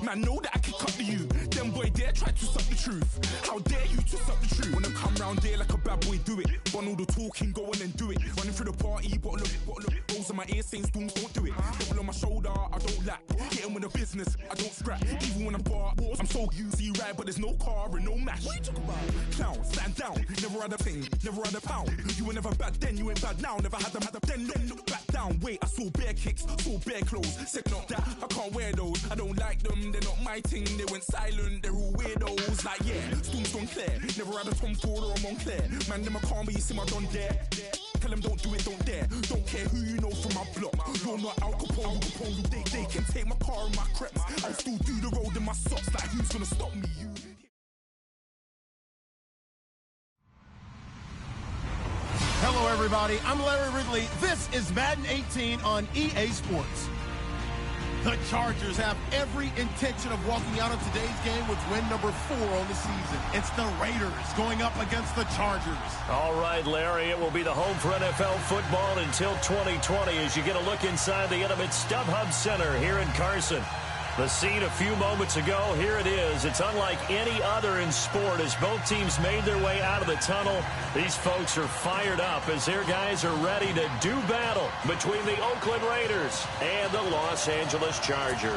Man, know that I can cut to you. Them boy dare try to suck the truth. How dare you to suck the truth? When I come round there like a bad boy, do it. Run all the talking, go on and do it. Running through the party, bottle of rolls in my ear saying storms, don't do it. Double on my shoulder, I don't lack. Getting with the business, I don't scrap. Even when I'm bar, I'm so easy ride, but there's no car and no mash. What you talking about? Clown, stand down, never had a thing, never had a pound. You were never bad then, you ain't bad now. Never had them, then look back down. Wait, I saw bare kicks, saw bare clothes. Said not that, I can't wear those. I don't like them, they're not my thing. They went silent, they're all weirdos. Like yeah, storms gone clear. Never had a Tom Ford or a Montclair. Man, them a calm, but you see my don there. Tell them don't do it, don't dare. Don't care who you know from my block. You're not Al Capone, they can take my car and my creps. I'll still do the road in my socks. Like who's gonna stop me? You. Hello, everybody. I'm Larry Ridley. This is Madden 18 on EA Sports. The Chargers have every intention of walking out of today's game with win number 4 on the season. It's the Raiders going up against the Chargers. All right, Larry, it will be the home for NFL football until 2020 as you get a look inside the intimate StubHub Center here in Carson. The scene a few moments ago, here it is. It's unlike any other in sport as both teams made their way out of the tunnel. These folks are fired up as their guys are ready to do battle between the Oakland Raiders and the Los Angeles Chargers.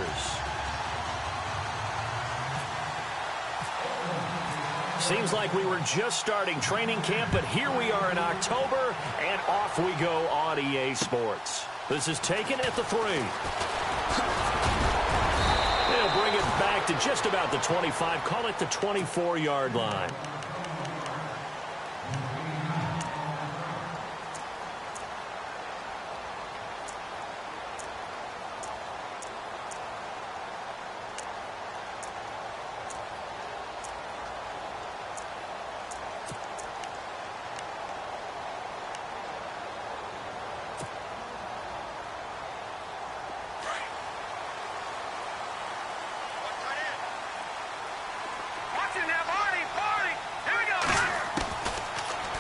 Seems like we were just starting training camp, but here we are in October, and off we go on EA Sports. This is taken at the 3. They'll bring it back to just about the 25, call it the 24-yard line.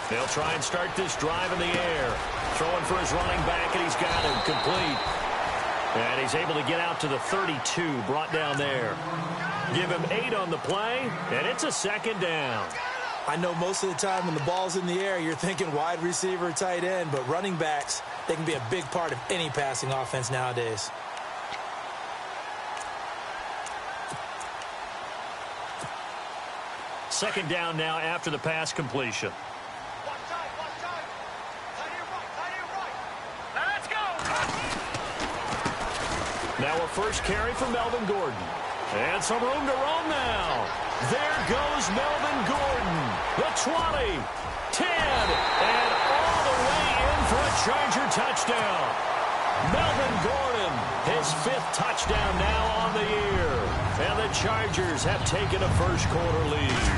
They'll try and start this drive in the air. Throwing for his running back, and he's got him complete. And he's able to get out to the 32, brought down there. Give him 8 on the play, and it's a second down. I know most of the time when the ball's in the air, you're thinking wide receiver, tight end, but running backs, they can be a big part of any passing offense nowadays. Second down now after the pass completion. Now a first carry for Melvin Gordon. And some room to roam now. There goes Melvin Gordon. The 20, 10, and all the way in for a Charger touchdown. Melvin Gordon, his 5th touchdown now on the year. And the Chargers have taken a first-quarter lead.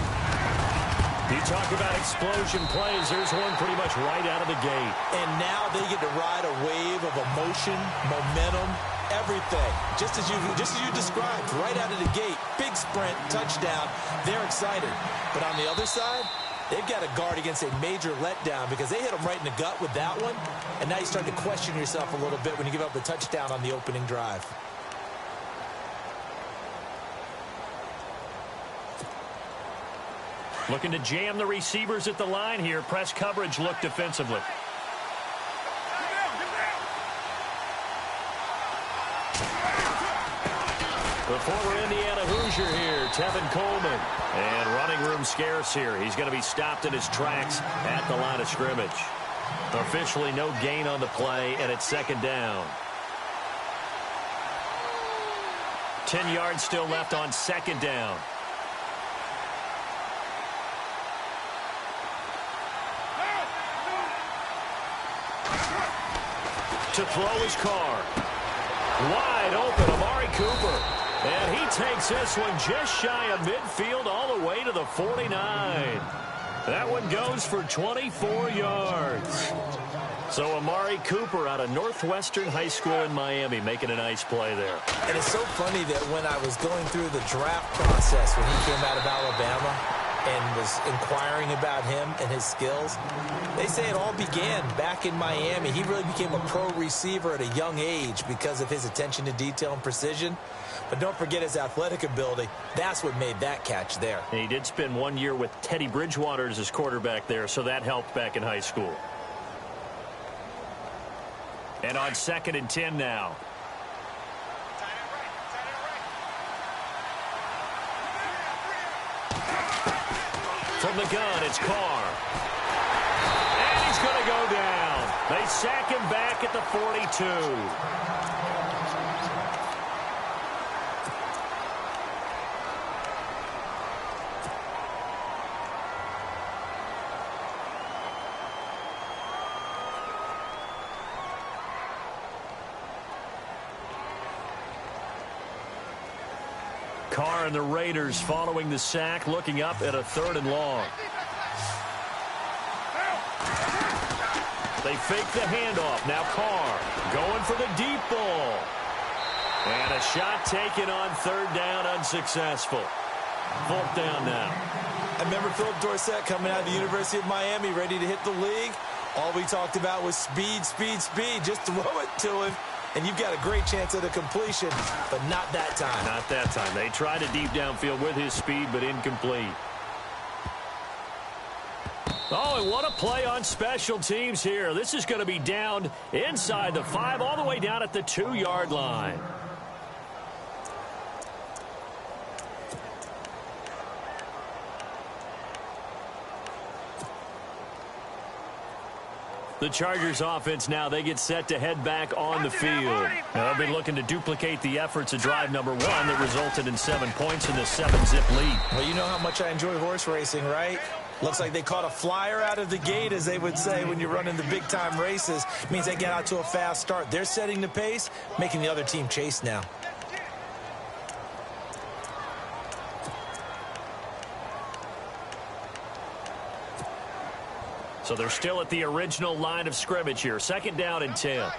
You talk about explosion plays. There's one pretty much right out of the gate. And now they get to ride a wave of emotion, momentum, everything. Just as you described, right out of the gate. Big sprint, touchdown. They're excited. But on the other side, they've got to guard against a major letdown because they hit them right in the gut with that one. And now you start to question yourself a little bit when you give up the touchdown on the opening drive. Looking to jam the receivers at the line here. Press coverage look defensively. The former Indiana Hoosier here, Tevin Coleman. And running room scarce here. He's going to be stopped in his tracks at the line of scrimmage. Officially no gain on the play, and it's second down. 10 yards still left on second down. To throw his car. Wide open, Amari Cooper. And he takes this one just shy of midfield all the way to the 49. That one goes for 24 yards. So Amari Cooper out of Northwestern High School in Miami making a nice play there. And it's so funny that when I was going through the draft process when he came out of Alabama and was inquiring about him and his skills, they say it all began back in Miami. He really became a pro receiver at a young age because of his attention to detail and precision. but don't forget his athletic ability. That's what made that catch there. And he did spend 1 year with Teddy Bridgewater as his quarterback there, so that helped back in high school. And on 2nd and 10 now. From the gun, it's Carr. And he's going to go down. They sack him back at the 42. Carr and the Raiders following the sack, looking up at a 3rd and long. They fake the handoff. Now Carr going for the deep ball. And a shot taken on 3rd down, unsuccessful. 4th down now. I remember Philip Dorsett coming out of the University of Miami, ready to hit the league. All we talked about was speed, speed, speed. Just throw it to him, and you've got a great chance at a completion, but not that time. Not that time. They tried a deep downfield with his speed, but incomplete. Oh, and what a play on special teams here. This is going to be down inside the 5, all the way down at the 2-yard line. The Chargers offense now, they get set to head back on the field. Now, they'll be looking to duplicate the efforts of drive number 1 that resulted in 7 points in the 7-zip lead. Well, you know how much I enjoy horse racing, right? Looks like they caught a flyer out of the gate, as they would say when you're running the big-time races. It means they get out to a fast start. They're setting the pace, making the other team chase now. So they're still at the original line of scrimmage here. 2nd down and 10. Now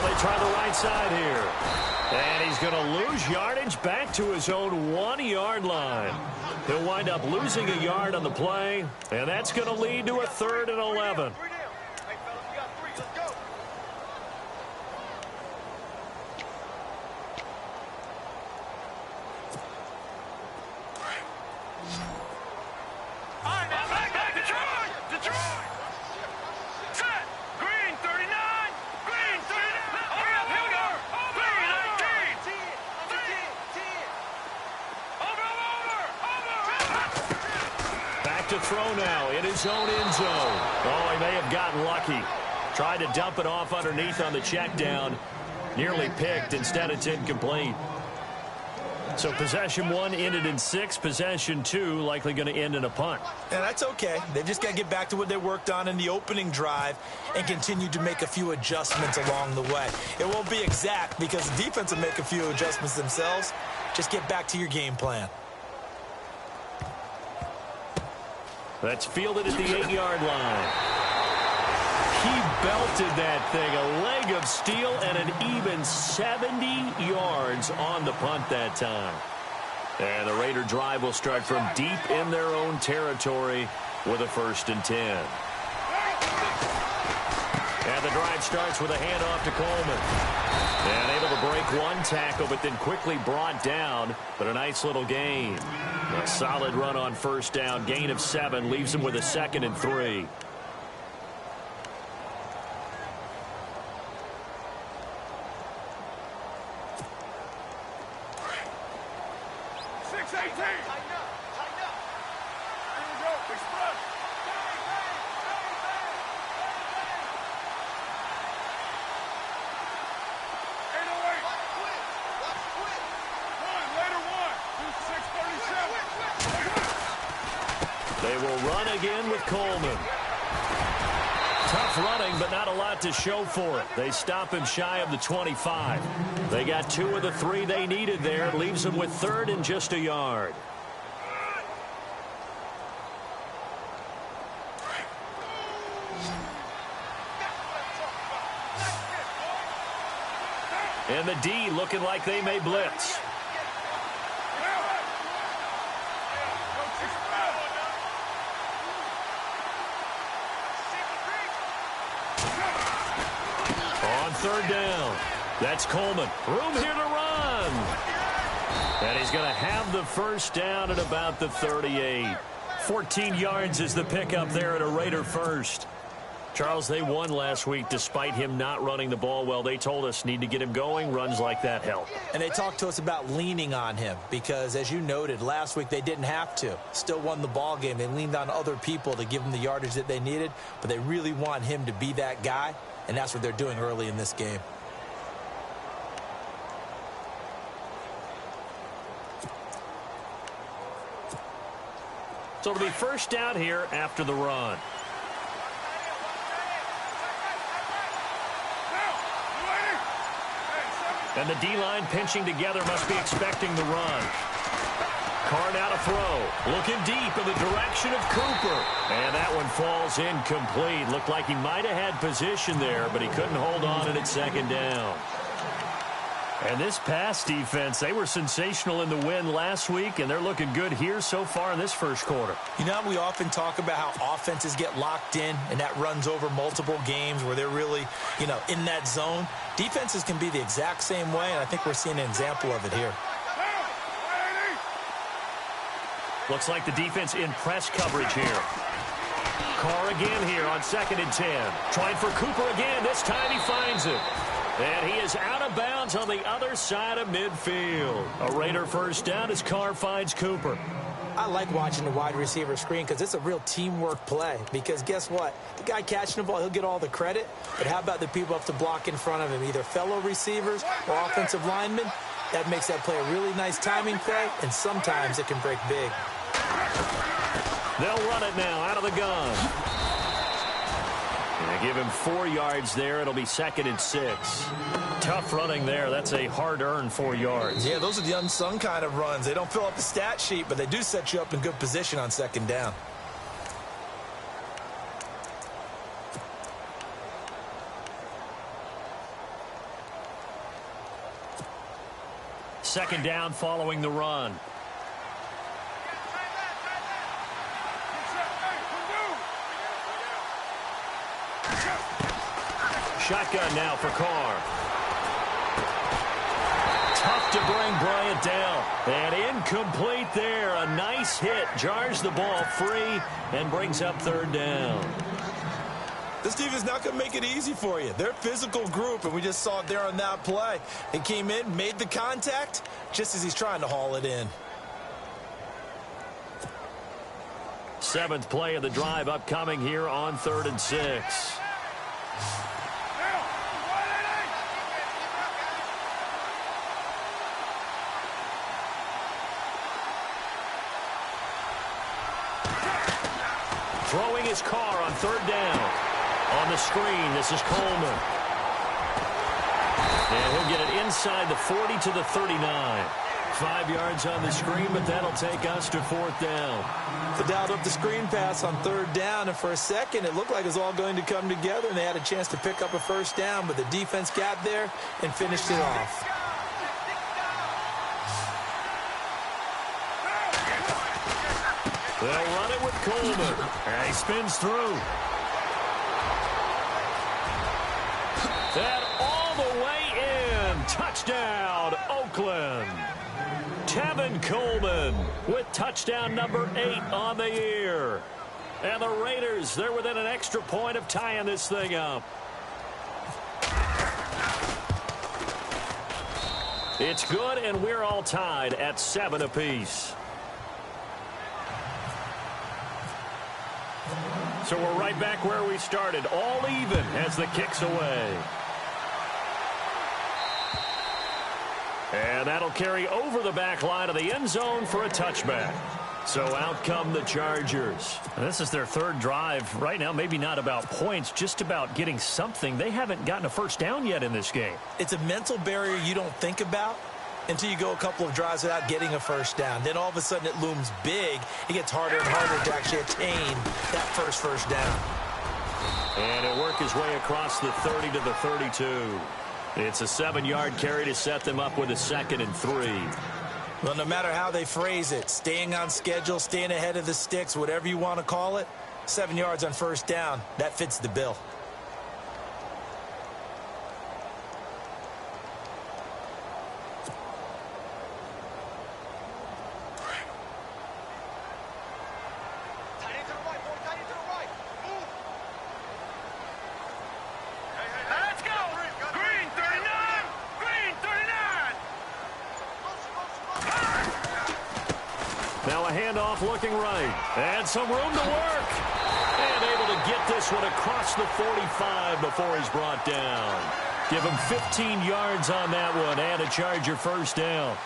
they try the right side here. And he's going to lose yardage back to his own 1-yard line. He'll wind up losing a yard on the play, and that's going to lead to a 3rd and 11. To throw now in his own end zone. Oh, he may have gotten lucky. Tried to dump it off underneath on the check down. Nearly picked. Instead, it's incomplete. So possession 1 ended in 6. Possession 2 likely going to end in a punt. And that's okay. They've just got to get back to what they worked on in the opening drive and continue to make a few adjustments along the way. It won't be exact because the defense will make a few adjustments themselves. Just get back to your game plan. That's fielded at the 8-yard line. He belted that thing. A leg of steel and an even 70 yards on the punt that time. And the Raider drive will start from deep in their own territory with a 1st and 10. And the drive starts with a handoff to Coleman. And able to break 1 tackle, but then quickly brought down. But a nice little gain. A solid run on 1st down. Gain of 7 leaves him with a 2nd and 3. They will run again with Coleman. Tough running, but not a lot to show for it. They stop him shy of the 25. They got 2 of the 3 they needed there. Leaves them with 3rd and just a yard. And the D looking like they may blitz. third down. That's Coleman. Room here to run. And he's going to have the first down at about the 38. 14 yards is the pickup there at a Raider first. Charles, they won last week despite him not running the ball well. They told us need to get him going. Runs like that help. And they talked to us about leaning on him because, as you noted, last week they didn't have to. Still won the ball game. They leaned on other people to give them the yardage that they needed, but they really want him to be that guy, and that's what they're doing early in this game. So it'll be first down here after the run. And the D-line pinching together must be expecting the run. Carr now to throw. Looking deep in the direction of Cooper. And that one falls incomplete. Looked like he might have had position there, but he couldn't hold on at second down. And this pass defense, they were sensational in the win last week, and they're looking good here so far in this first quarter. You know, we often talk about how offenses get locked in, and that runs over multiple games where they're really, in that zone. Defenses can be the exact same way, and I think we're seeing an example of it here. Looks like the defense in press coverage here. Carr again here on 2nd and 10. Trying for Cooper again. This time he finds it. And he is out of bounds on the other side of midfield. A Raider first down as Carr finds Cooper. I like watching the wide receiver screen because it's a real teamwork play. Because guess what? The guy catching the ball, he'll get all the credit. But how about the people up to block in front of him, either fellow receivers or offensive linemen? That makes that play a really nice timing play, and sometimes it can break big. They'll run it now out of the gun. And they give him 4 yards there. It'll be 2nd and 6. Tough running there. That's a hard-earned 4 yards. Yeah, those are the unsung kind of runs. They don't fill up the stat sheet, but they do set you up in good position on 2nd down. Second down following the run. Shotgun now for Carr. Tough to bring Bryant down. And incomplete there. A nice hit. Jars the ball free and brings up 3rd down. This team is not going to make it easy for you. They're a physical group, and we just saw it there on that play. He came in, made the contact, just as he's trying to haul it in. 7th play of the drive upcoming here on 3rd and 6. Throwing his Carr on 3rd down. On the screen, this is Coleman. And he'll get it inside the 40 to the 39. 5 yards on the screen, but that'll take us to 4th down. The dialed up the screen pass on 3rd down, and for a second it looked like it was all going to come together, and they had a chance to pick up a first down, but the defense got there and finished it off. They'll run it with Coleman. And he spins through. And all the way in. Touchdown, Oakland. Tevin Coleman with touchdown number 8 on the year. And the Raiders, they're within an extra point of tying this thing up. It's good, and we're all tied at 7 apiece. So we're right back where we started, all even as the kick's away. And that'll carry over the back line of the end zone for a touchback. So out come the Chargers. And this is their 3rd drive right now, maybe not about points, just about getting something. They haven't gotten a first down yet in this game. It's a mental barrier you don't think about until you go a couple of drives without getting a first down. Then all of a sudden it looms big. It gets harder and harder to actually attain that first down. And it'll work his way across the 30 to the 32. It's a 7-yard carry to set them up with a 2nd and 3. Well, no matter how they phrase it, staying on schedule, staying ahead of the sticks, whatever you want to call it, 7 yards on first down, that fits the bill. Now a handoff looking right. And some room to work. And able to get this one across the 45 before he's brought down. Give him 15 yards on that one and a Charger first down.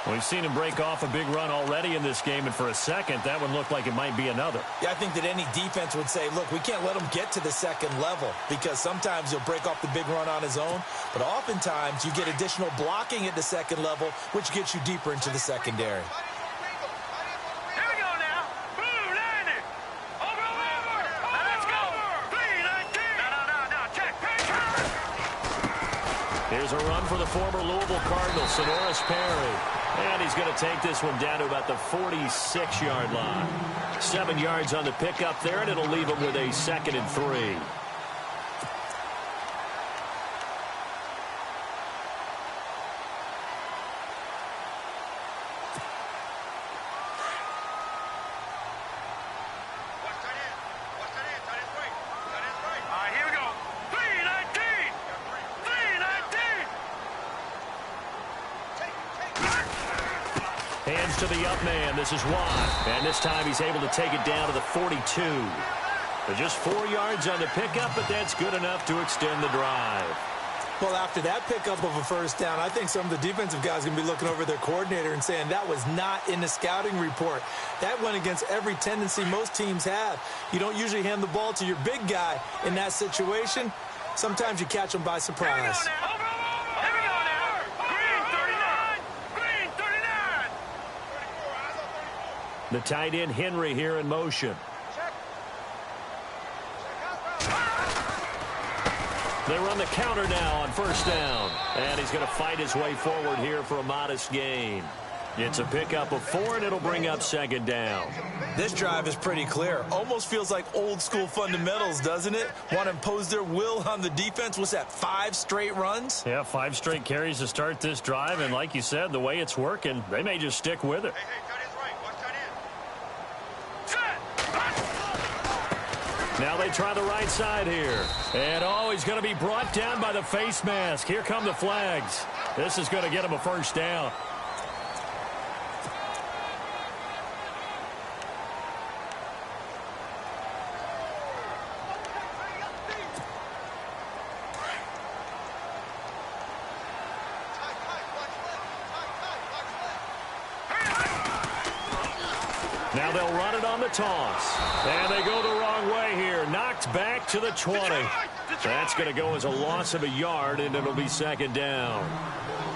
We've seen him break off a big run already in this game, and for a second, that one looked like it might be another. Yeah, I think that any defense would say, look, we can't let him get to the second level because sometimes he'll break off the big run on his own, but oftentimes you get additional blocking at the second level, which gets you deeper into the secondary. Here's a run for the former Louisville Cardinal, Sonoris Perry. And he's going to take this one down to about the 46-yard line. 7 yards on the pickup there, and it'll leave him with a 2nd and 3. Hands to the up man. This is Watt. And this time he's able to take it down to the 42. But just 4 yards on the pickup, but that's good enough to extend the drive. Well, after that pickup of a first down, I think some of the defensive guys are going to be looking over their coordinator and saying that was not in the scouting report. That went against every tendency most teams have. You don't usually hand the ball to your big guy in that situation. Sometimes you catch them by surprise. The tight end Henry here in motion. They run the counter now on first down. And he's going to fight his way forward here for a modest gain. It's a pickup of 4, and it'll bring up 2nd down. This drive is pretty clear. Almost feels like old school fundamentals, doesn't it? Want to impose their will on the defense. What's that, 5 straight runs? Yeah, 5 straight carries to start this drive. And like you said, the way it's working, they may just stick with it. Now they try the right side here. And, he's going to be brought down by the face mask. Here come the flags. This is going to get him a first down. Now they'll run it on the toss. And they go the wrong way here. Knocked back to the 20. That's going to go as a loss of a yard, and it'll be 2nd down.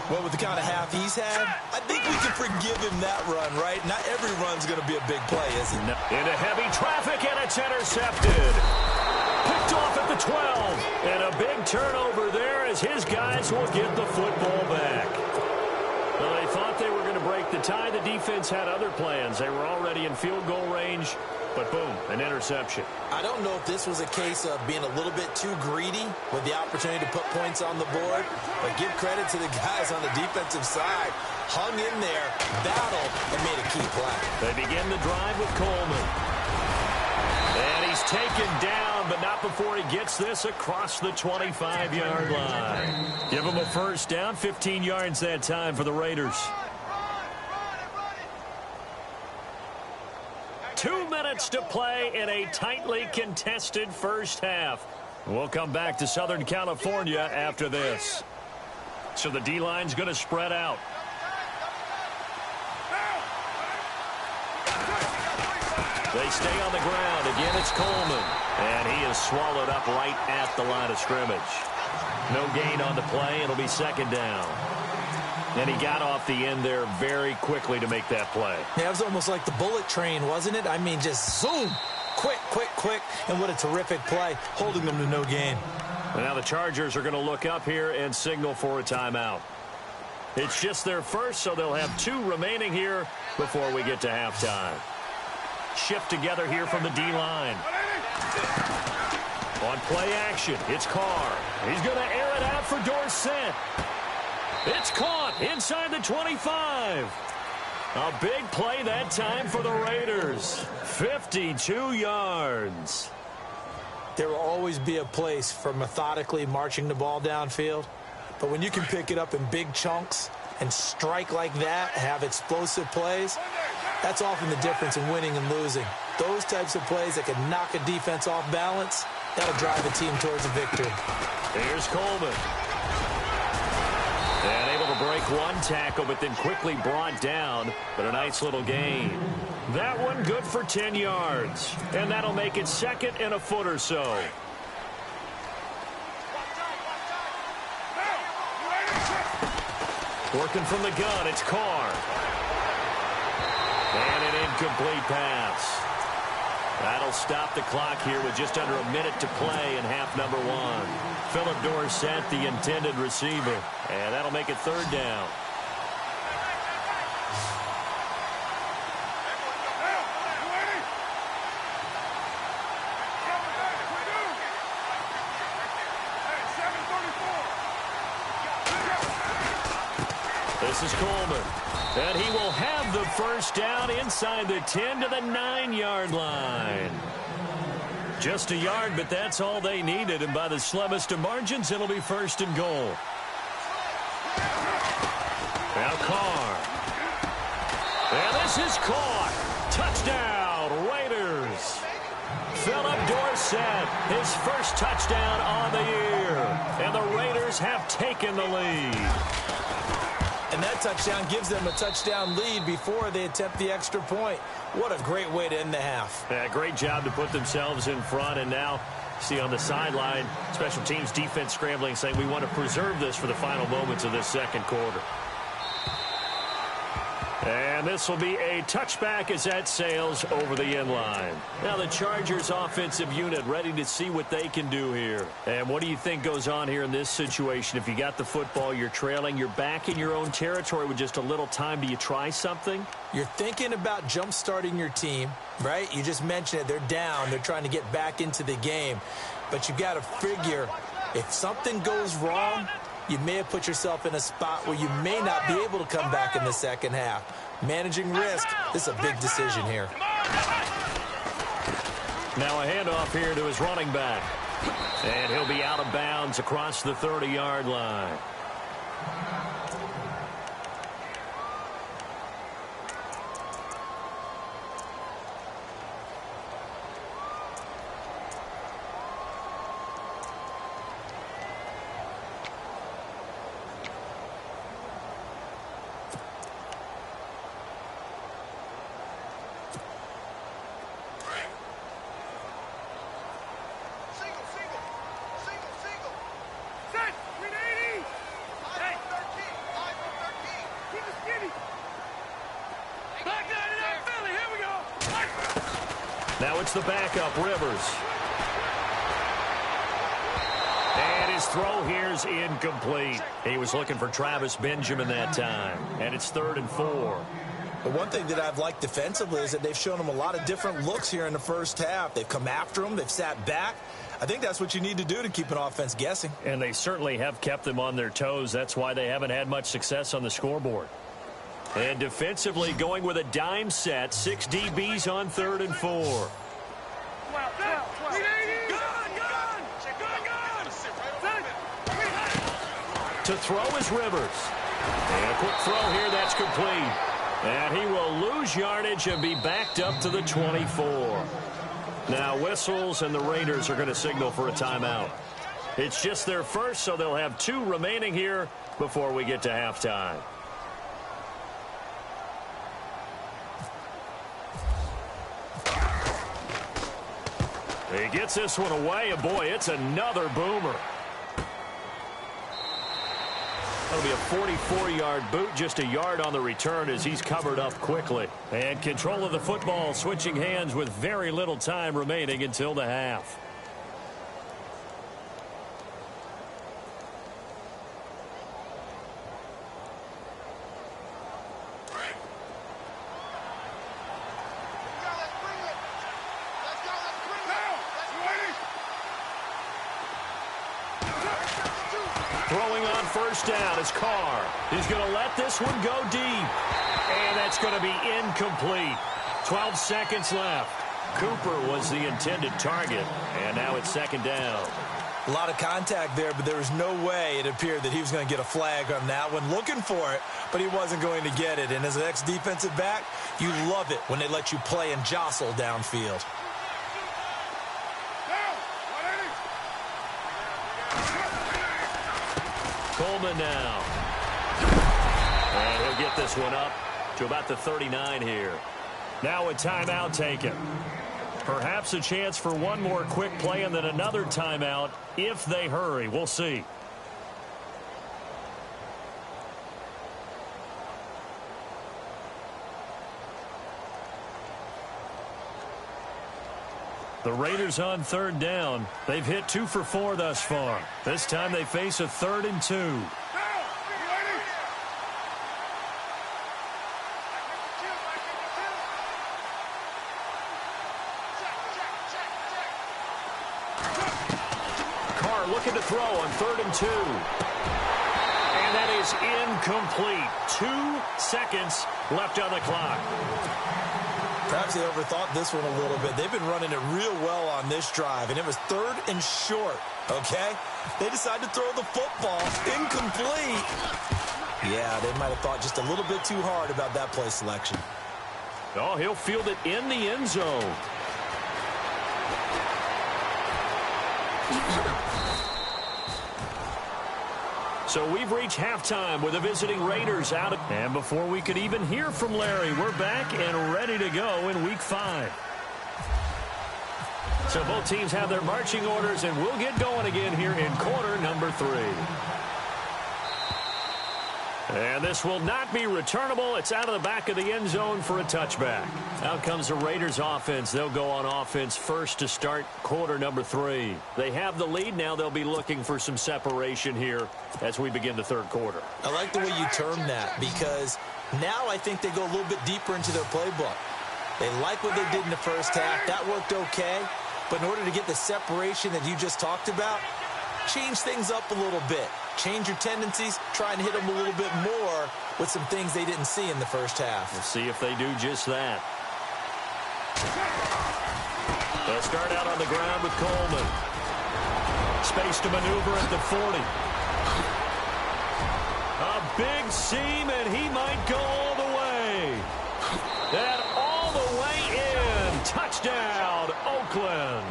Well, with the kind of half he's had, I think we can forgive him that run, right? Not every run's going to be a big play, is it? Into heavy traffic, and it's intercepted. Picked off at the 12. And a big turnover there as his guys will get the football back. Well, they thought they were going to break the tie. The defense had other plans. They were already in field goal range, but boom, an interception. I don't know if this was a case of being a little bit too greedy with the opportunity to put points on the board, but give credit to the guys on the defensive side. Hung in there, battled, and made a key play. They begin the drive with Coleman. And he's taken down, but not before he gets this across the 25-yard line. Give him a first down, 15 yards that time for the Raiders. 2 minutes to play in a tightly contested first half. We'll come back to Southern California after this. So the D-line's going to spread out. They stay on the ground. Again, it's Coleman. And he is swallowed up right at the line of scrimmage. No gain on the play. It'll be 2nd down. And he got off the end there very quickly to make that play. Yeah, it was almost like the bullet train, wasn't it? I mean, just zoom. Quick, quick, quick. And what a terrific play, holding them to no gain. And now the Chargers are going to look up here and signal for a timeout. It's just their first, so they'll have 2 remaining here before we get to halftime. Shift together here from the D-line. On play action, it's Carr. He's going to air it out for Dorsett. It's caught inside the 25. A big play that time for the Raiders. 52 yards. There will always be a place for methodically marching the ball downfield. But when you can pick it up in big chunks and strike like that, have explosive plays, That's often the difference in winning and losing. Those types of plays that can knock a defense off balance, that'll drive a team towards a victory. Here's Coleman. And able to break one tackle, but then quickly brought down. But a nice little gain. That one good for 10 yards. And that'll make it second and a foot or so. Working from the gun, it's Carr. And an incomplete pass. That'll stop the clock here with just under a minute to play in half number one. Philip Dorsett, the intended receiver. And that'll make it third down. This is Coleman. And he will have the first down inside the 10 to the 9-yard line. Just a yard, but that's all they needed. And by the slimmest of margins, it'll be first and goal. Now Carr. And this is caught. Touchdown, Raiders. Philip Dorsett, his first touchdown on the year. And the Raiders have taken the lead. And that touchdown gives them a touchdown lead before they attempt the extra point. What a great way to end the half. Yeah, great job to put themselves in front. And now, see on the sideline, special teams defense scrambling, saying we want to preserve this for the final moments of this second quarter. And this will be a touchback as that sails over the end line. Now the Chargers offensive unit ready to see what they can do here. And what do you think goes on here in this situation? If you got the football, you're trailing, you're back in your own territory with just a little time. Do you try something? You're thinking about jump-starting your team, right? You just mentioned it. They're down. They're trying to get back into the game. But you got to figure if something goes wrong, you may have put yourself in a spot where you may not be able to come back in the second half. Managing risk, this is a big decision here. Now a handoff here to his running back. And he'll be out of bounds across the 30-yard line. Now it's the backup, Rivers. And his throw here's incomplete. He was looking for Travis Benjamin that time. And it's 3rd and 4. But one thing that I've liked defensively is that they've shown him a lot of different looks here in the first half. They've come after him. They've sat back. I think that's what you need to do to keep an offense guessing. And they certainly have kept them on their toes. That's why they haven't had much success on the scoreboard. And defensively going with a dime set. 6 DBs on 3rd and 4. To throw is Rivers. And a quick throw here, that's complete. And he will lose yardage and be backed up to the 24. Now whistles and the Raiders are going to signal for a timeout. It's just their first, so they'll have 2 remaining here before we get to halftime. He gets this one away, and boy, it's another boomer. That'll be a 44-yard boot, just a yard on the return as he's covered up quickly. And control of the football, switching hands with very little time remaining until the half. Throwing on first down is Carr. He's going to let this one go deep. And that's going to be incomplete. 12 seconds left. Cooper was the intended target. And now it's 2nd down. A lot of contact there, but there was no way it appeared that he was going to get a flag on that one. Looking for it, but he wasn't going to get it. And as an ex-defensive back, you love it when they let you play and jostle downfield. Coleman now. And he'll get this one up to about the 39 here. Now a timeout taken. Perhaps a chance for one more quick play and then another timeout if they hurry. We'll see. The Raiders on third down. They've hit 2 for 4 thus far. This time they face a 3rd and 2. Looking to throw on 3rd and 2. And that is incomplete. 2 seconds left on the clock. Perhaps they overthought this one a little bit. They've been running it real well on this drive, and it was 3rd and short, okay? They decided to throw the football. Incomplete. Yeah, they might have thought just a little bit too hard about that play selection. Oh, he'll field it in the end zone. So we've reached halftime with the visiting Raiders out. And before we could even hear from Larry, we're back and ready to go in Week 5. So both teams have their marching orders, and we'll get going again here in quarter number 3. And this will not be returnable. It's out of the back of the end zone for a touchback. Out comes the Raiders offense. They'll go on offense first to start quarter number 3. They have the lead now. They'll be looking for some separation here as we begin the third quarter. I like the way you term that, because now I think they go a little bit deeper into their playbook. They like what they did in the first half. That worked okay. But in order to get the separation that you just talked about, change things up a little bit. Change your tendencies, try and hit them a little bit more with some things they didn't see in the first half. We'll see if they do just that. They'll start out on the ground with Coleman. Space to maneuver at the 40. A big seam, and he might go all the way. And all the way in. Touchdown, Oakland.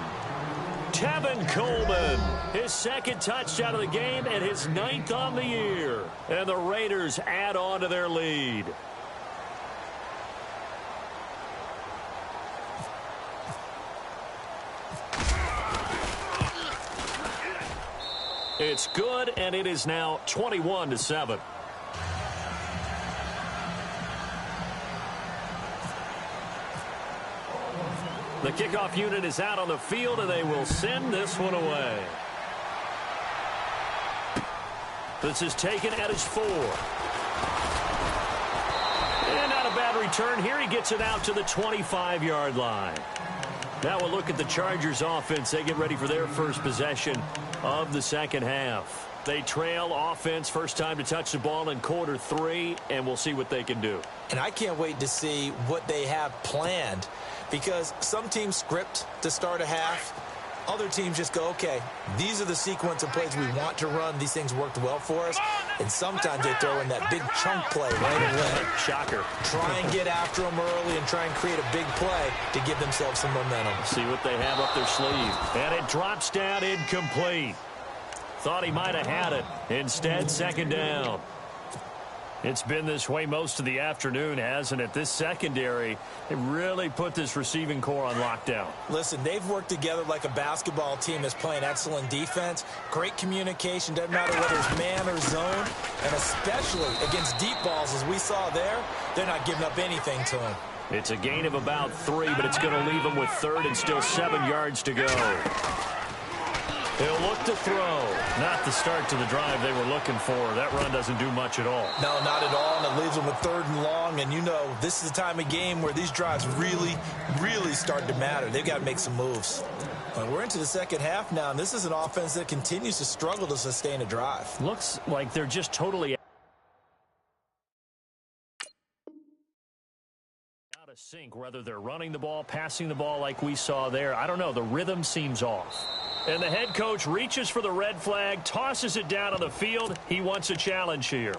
Tevin Coleman, his 2nd touchdown of the game and his 9th on the year. And the Raiders add on to their lead. It's good, and it is now 21-7. The kickoff unit is out on the field, and they will send this one away. This is taken at his 4. And not a bad return here. He gets it out to the 25-yard line. Now we'll look at the Chargers offense. They get ready for their first possession of the second half. They trail offense, first time to touch the ball in quarter 3, and we'll see what they can do. And I can't wait to see what they have planned, because some teams script to start a half. Other teams just go, okay, these are the sequence of plays we want to run. These things worked well for us. And sometimes they throw in that big chunk play right away. Shocker. Try and get after them early and try and create a big play to give themselves some momentum. See what they have up their sleeve. And it drops down incomplete. Thought he might have had it. Instead, second down. It's been this way most of the afternoon, hasn't it? This secondary, they really put this receiving core on lockdown. Listen, they've worked together like a basketball team that's playing excellent defense. Great communication, doesn't matter whether it's man or zone. And especially against deep balls, as we saw there, they're not giving up anything to them. It's a gain of about 3, but it's going to leave them with 3rd and still 7 yards to go. He'll look to throw. Not the start to the drive they were looking for. That run doesn't do much at all. No, not at all, and it leaves them with 3rd and long. And you know, this is the time of game where these drives really, really start to matter. They've got to make some moves. But we're into the second half now, and this is an offense that continues to struggle to sustain a drive. Looks like they're just totally out of sync, whether they're running the ball, passing the ball like we saw there. I don't know. The rhythm seems off. And the head coach reaches for the red flag, tosses it down on the field. He wants a challenge here.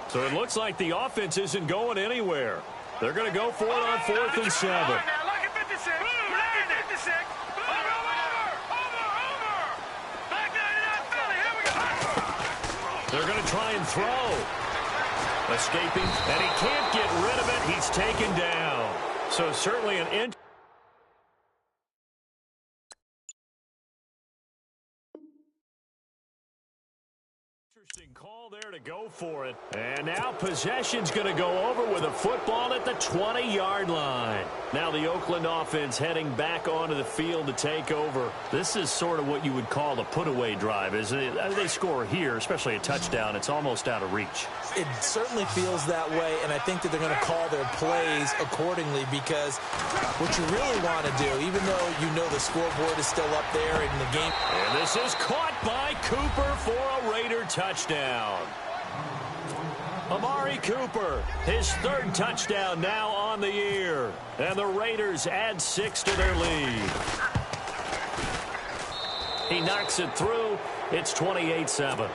So it looks like the offense isn't going anywhere. They're going to go for it on 4th and 7. They're going to try and throw. Escaping, and he can't get rid of it. He's taken down. So certainly an interesting call there to go for it. And now possession's going to go over with a football at the 20-yard line. Now the Oakland offense heading back onto the field to take over. This is sort of what you would call the put-away drive, isn't it? As they score here, especially a touchdown, it's almost out of reach. It certainly feels that way, and I think that they're going to call their plays accordingly, because what you really want to do, even though you know the scoreboard is still up there in the game. And this is caught by Cooper for a Raider touchdown. Amari Cooper, his 3rd touchdown now on the year. And the Raiders add 6 to their lead. He knocks it through. It's 28-7.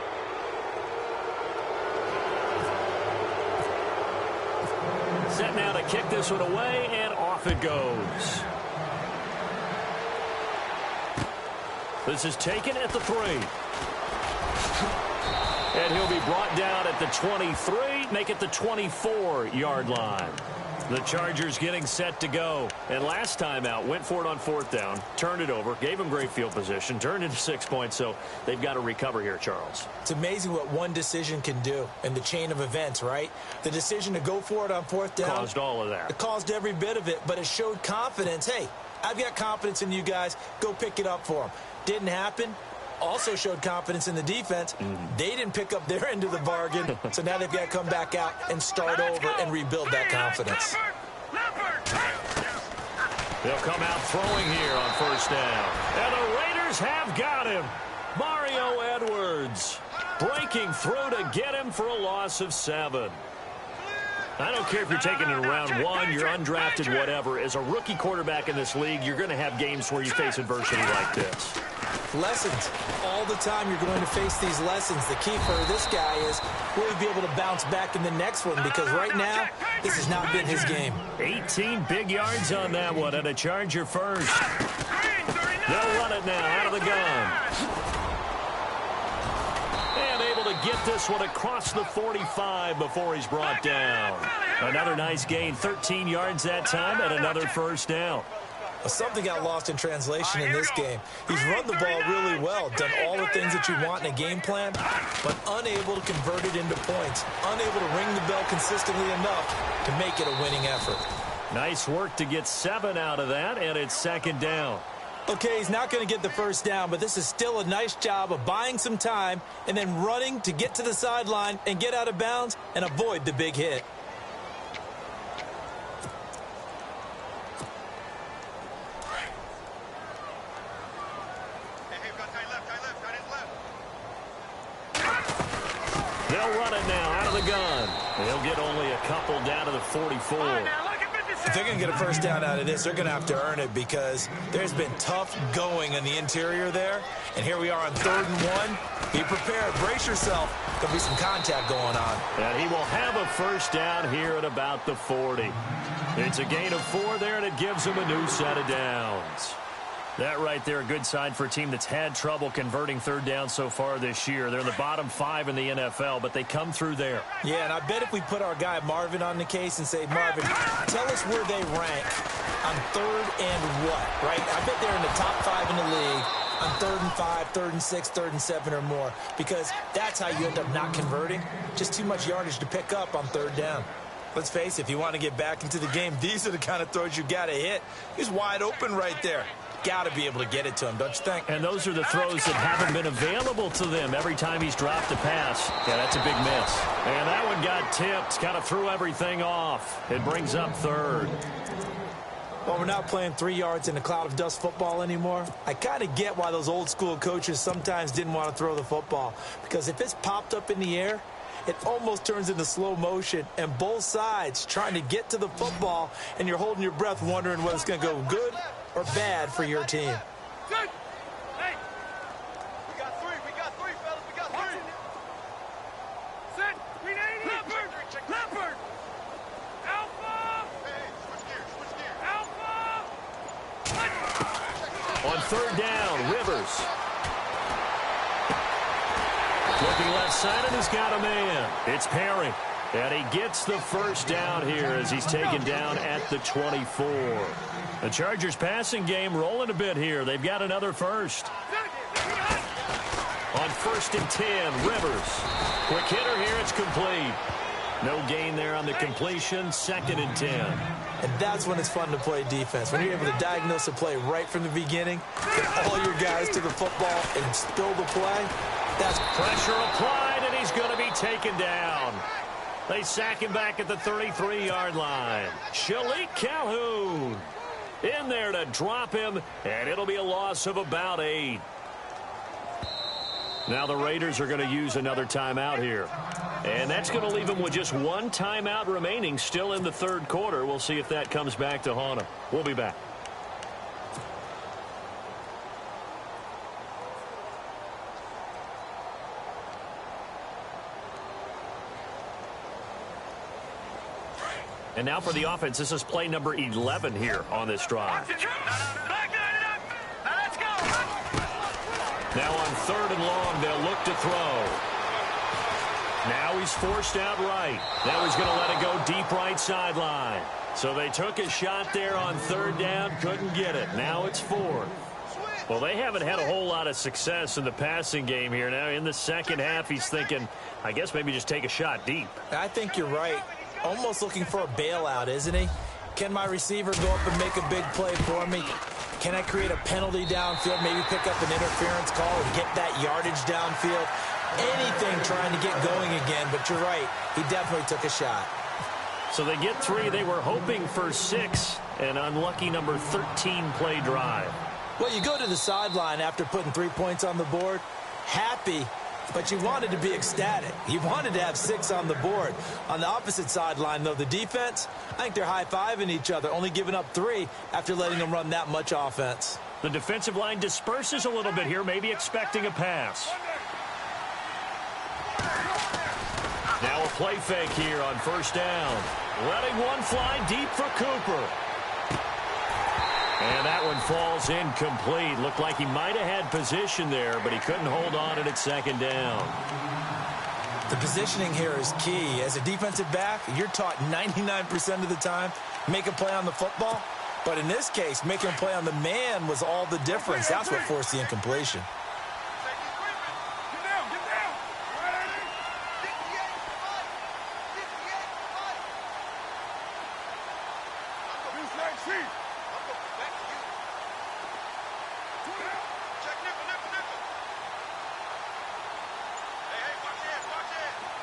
Set now to kick this one away, and off it goes. This is taken at the 3. And he'll be brought down at the 23, make it the 24-yard line. The Chargers getting set to go. And last time out, went for it on 4th down, turned it over, gave him great field position, turned into 6 points, so they've got to recover here, Charles. It's amazing what one decision can do in the chain of events, right? The decision to go for it on 4th down. Caused all of that. It caused every bit of it, but it showed confidence. Hey, I've got confidence in you guys. Go pick it up for them. Didn't happen. Also showed confidence in the defense. They didn't pick up their end of the bargain, so now they've got to come back out and start over and rebuild that confidence. They'll come out throwing here on 1st down. And the Raiders have got him. Mario Edwards breaking through to get him for a loss of 7. I don't care if you're taking it in round 1, you're undrafted, whatever. As a rookie quarterback in this league, you're going to have games where you face adversity like this. Lessons. All the time you're going to face these lessons. The key for this guy is will he be able to bounce back in the next one, because right now, this has not been his game. 18 big yards on that one, and a Charger first. They'll run it now out of the gun. And able to get this one across the 45 before he's brought down. Another nice gain, 13 yards that time, and another 1st down. Something got lost in translation in this game. He's run the ball really well, done all the things that you want in a game plan, but unable to convert it into points, unable to ring the bell consistently enough to make it a winning effort. Nice work to get 7 out of that, and it's 2nd down. Okay, he's not going to get the 1st down, but this is still a nice job of buying some time and then running to get to the sideline and get out of bounds and avoid the big hit. They'll run it now out of the gun. They'll get only a couple down to the 44. If they're going to get a 1st down out of this, they're going to have to earn it, because there's been tough going in the interior there. And here we are on 3rd and 1. Be prepared. Brace yourself. There'll be some contact going on. And he will have a 1st down here at about the 40. It's a gain of 4 there, and it gives him a new set of downs. That right there, a good sign for a team that's had trouble converting 3rd down so far this year. They're in the bottom 5 in the NFL, but they come through there. Yeah, and I bet if we put our guy Marvin on the case and say, Marvin, tell us where they rank on 3rd and what, right? I bet they're in the top 5 in the league on 3rd and 5, 3rd and 6, 3rd and 7 or more, because that's how you end up not converting. Just too much yardage to pick up on 3rd down. Let's face it, if you want to get back into the game, these are the kind of throws you got to hit. He's wide open right there. Got to be able to get it to him, don't you think? And those are the throws that haven't been available to them every time he's dropped a pass. Yeah, that's a big miss. And that one got tipped, kind of threw everything off. It brings up 3rd. Well, we're not playing 3 yards in a cloud of dust football anymore. I kind of get why those old school coaches sometimes didn't want to throw the football. Because if it's popped up in the air, it almost turns into slow motion. And both sides trying to get to the football, and you're holding your breath wondering whether it's going to go good or bad for your team. Hey! We got three, fellas. We got three. Sit! We need Leopard! Leopard! Alpha! Hey, switch gears. Alpha! On third down, Rivers. Looking left side, and he's got a man. It's Perry. And he gets the first down here as he's taken down at the 24. The Chargers passing game rolling a bit here. They've got another first. On 1st and 10, Rivers. Quick hitter here, it's complete. No gain there on the completion, 2nd and 10. And that's when it's fun to play defense. When you're able to diagnose a play right from the beginning, get all your guys to the football and spill the play, that's pressure applied, and he's going to be taken down. They sack him back at the 33-yard line. Shalik Calhoun in there to drop him, and it'll be a loss of about 8. Now the Raiders are going to use another timeout here. And that's going to leave them with just one timeout remaining still in the third quarter. We'll see if that comes back to haunt them. We'll be back. And now for the offense, this is play number 11 here on this drive. Now on 3rd and long, they'll look to throw. Now he's forced out right. Now he's going to let it go deep right sideline. So they took a shot there on 3rd down, couldn't get it. Now it's 4th. Well, they haven't had a whole lot of success in the passing game here. Now in the second half, he's thinking, I guess maybe just take a shot deep. I think you're right. Almost looking for a bailout, isn't he? Can my receiver go up and make a big play for me? Can I create a penalty downfield, maybe pick up an interference call and get that yardage downfield? Anything trying to get going again, but you're right. He definitely took a shot. So they get 3. They were hoping for 6. An unlucky number 13 play drive. Well, you go to the sideline after putting 3 points on the board, happy, but you wanted to be ecstatic. You wanted to have 6 on the board. On the opposite sideline, though, the defense, I think they're high-fiving each other, only giving up 3 after letting them run that much offense. The defensive line disperses a little bit here, maybe expecting a pass. Now a play fake here on 1st down. Letting one fly deep for Cooper. And that one falls incomplete. Looked like he might have had position there, but he couldn't hold on at 2nd down. The positioning here is key. As a defensive back, you're taught 99% of the time, make a play on the football. But in this case, making a play on the man was all the difference. That's what forced the incompletion.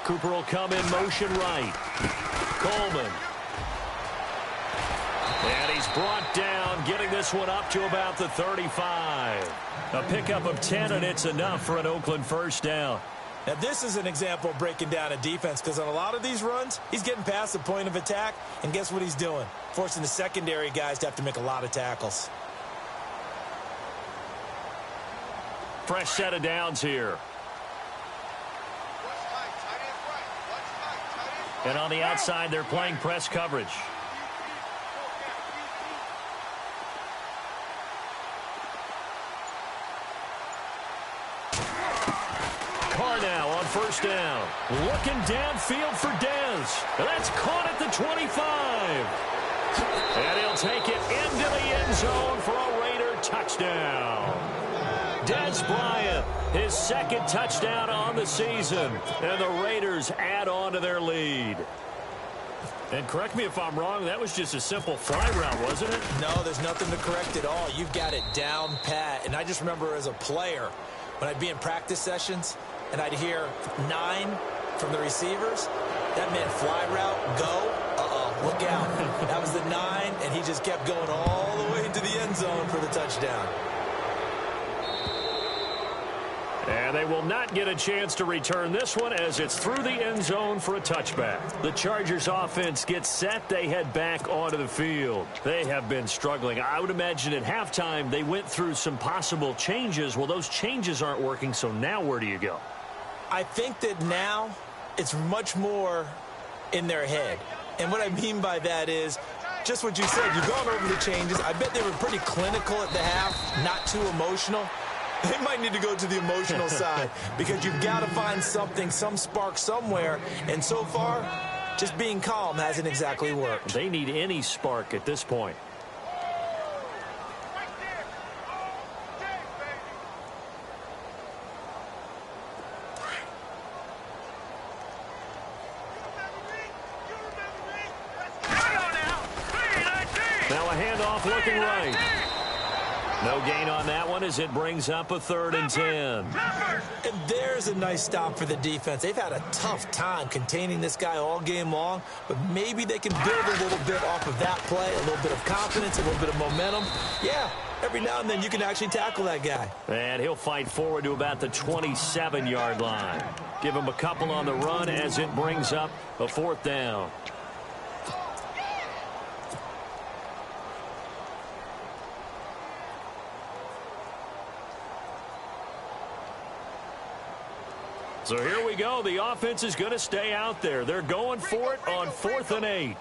Cooper will come in motion right. Coleman. And he's brought down, getting this one up to about the 35. A pickup of 10, and it's enough for an Oakland 1st down. Now, this is an example of breaking down a defense, because on a lot of these runs, he's getting past the point of attack, and guess what he's doing? Forcing the secondary guys to have to make a lot of tackles. Fresh set of downs here. And on the outside, they're playing press coverage. Carr now on 1st down. Looking downfield for Dez. That's caught at the 25. And he'll take it into the end zone for a Raider touchdown. Dez Bryant, his 2nd touchdown on the season. And the Raiders add on to their lead. And correct me if I'm wrong, that was just a simple fly route, wasn't it? No, there's nothing to correct at all. You've got it down pat. And I just remember as a player, when I'd be in practice sessions, and I'd hear 9 from the receivers, that meant fly route, go, look out. That was the 9, and he just kept going all the way into the end zone for the touchdown. And they will not get a chance to return this one as it's through the end zone for a touchback. The Chargers offense gets set. They head back onto the field. They have been struggling. I would imagine at halftime they went through some possible changes. Well, those changes aren't working, so now where do you go? I think that now it's much more in their head. And what I mean by that is just what you said. You've gone over the changes. I bet they were pretty clinical at the half, not too emotional. They might need to go to the emotional side because you've got to find something, some spark somewhere. And so far, just being calm hasn't exactly worked. They need any spark at this point. Now a handoff looking right. No gain on that one as it brings up a 3rd and 10. And there's a nice stop for the defense. They've had a tough time containing this guy all game long, but maybe they can build a little bit off of that play, a little bit of confidence, a little bit of momentum. Yeah, every now and then you can actually tackle that guy. And he'll fight forward to about the 27-yard line. Give him a couple on the run as it brings up a 4th down. So here we go. The offense is going to stay out there. They're going for it on 4th and 8.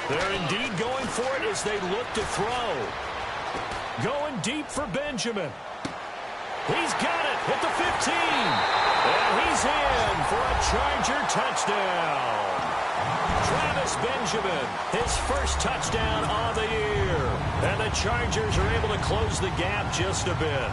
They're indeed going for it as they look to throw. Going deep for Benjamin. He's got it at the 15. And he's in for a Charger touchdown. Travis Benjamin, his first touchdown of the year. And the Chargers are able to close the gap just a bit.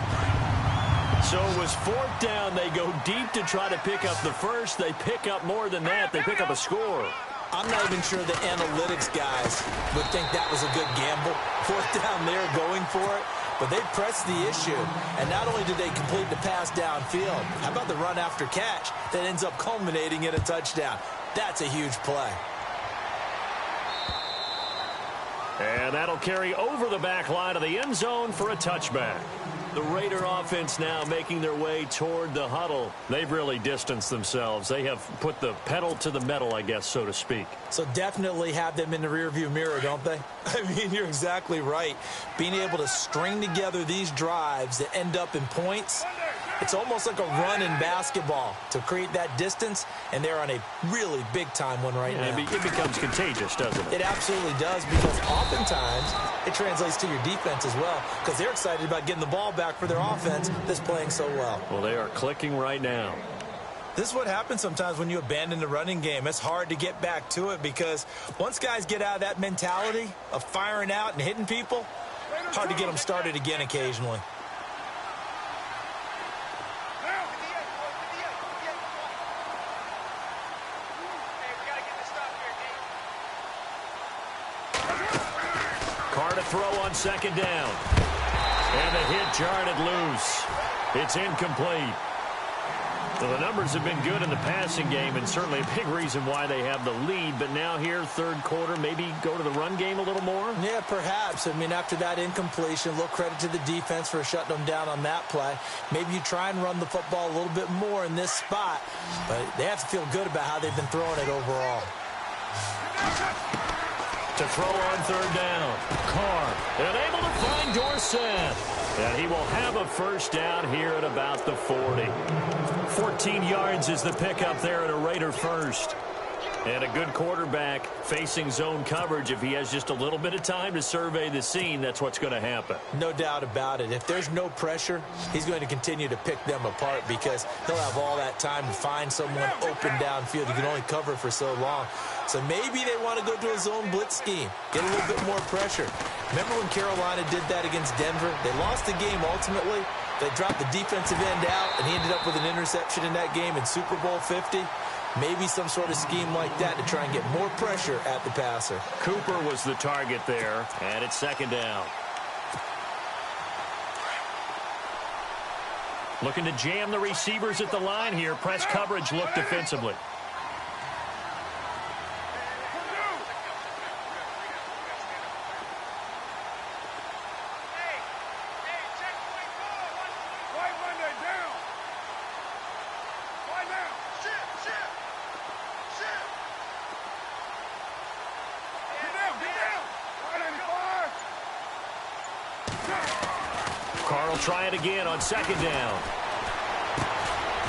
So it was 4th down. They go deep to try to pick up the first. They pick up more than that. They pick up a score. I'm not even sure the analytics guys would think that was a good gamble. 4th down there going for it. But they pressed the issue. And not only did they complete the pass downfield, how about the run after catch that ends up culminating in a touchdown? That's a huge play. And that'll carry over the back line of the end zone for a touchback. The Raider offense now making their way toward the huddle. They've really distanced themselves. They have put the pedal to the metal, I guess, so to speak. So definitely have them in the rearview mirror, don't they? I mean, you're exactly right. Being able to string together these drives that end up in points, it's almost like a run in basketball to create that distance, and they're on a really big-time one right now. It becomes contagious, doesn't it? It absolutely does, because oftentimes it translates to your defense as well, because they're excited about getting the ball back for their offense that's playing so well. Well, they are clicking right now. This is what happens sometimes when you abandon the running game. It's hard to get back to it because once guys get out of that mentality of firing out and hitting people, hard to get them started again occasionally. Carr to throw on 2nd down. And the hit jarred it loose. It's incomplete. Well, the numbers have been good in the passing game and certainly a big reason why they have the lead. But now here, 3rd quarter, maybe go to the run game a little more? Yeah, perhaps. I mean, after that incompletion, a little credit to the defense for shutting them down on that play. Maybe you try and run the football a little bit more in this spot. But they have to feel good about how they've been throwing it overall. To throw on 3rd down. Carr, and able to find Dorsett. And he will have a 1st down here at about the 40. 14 yards is the pickup there at a Raider 1st. And a good quarterback facing zone coverage. If he has just a little bit of time to survey the scene, that's what's going to happen. No doubt about it. If there's no pressure, he's going to continue to pick them apart because he'll have all that time to find someone open downfield. He can only cover for so long. So maybe they want to go to a zone blitz scheme, get a little bit more pressure. Remember when Carolina did that against Denver? They lost the game ultimately. They dropped the defensive end out, and he ended up with an interception in that game in Super Bowl 50. Maybe some sort of scheme like that to try and get more pressure at the passer. Cooper was the target there, and it's 2nd down. Looking to jam the receivers at the line here. Press coverage look defensively. Carr will try it again on second down.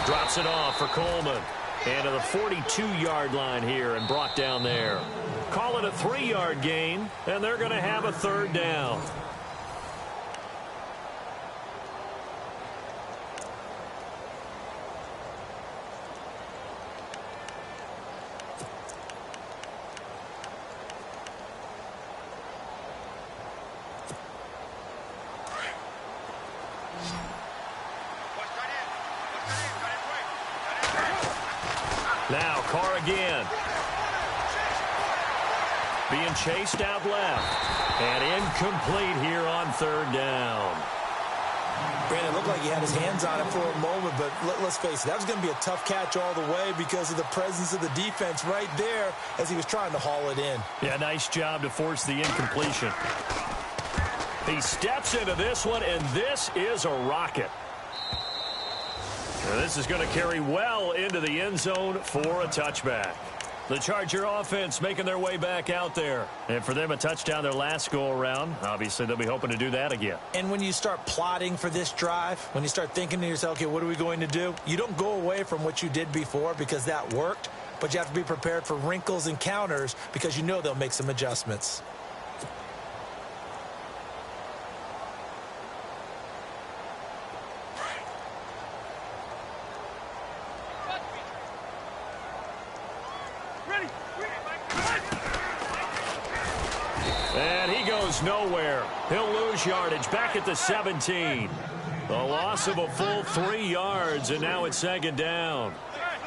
Drops it off for Coleman. And to the 42-yard line here and brought down there. Call it a 3-yard gain, and they're going to have a third down. Now Carr again. Being chased out left. And incomplete here on third down. Brandon, it looked like he had his hands on it for a moment, but let's face it, that was going to be a tough catch all the way because of the presence of the defense right there as he was trying to haul it in. Yeah, nice job to force the incompletion. He steps into this one, and this is a rocket. And this is going to carry well into the end zone for a touchback. The Charger offense making their way back out there. And for them, a touchdown their last go-around. Obviously, they'll be hoping to do that again. And when you start plotting for this drive, when you start thinking to yourself, okay, what are we going to do? You don't go away from what you did before because that worked, but you have to be prepared for wrinkles and counters because you know they'll make some adjustments. And he goes nowhere. He'll lose yardage back at the 17. A loss of a full 3 yards, and now it's second down.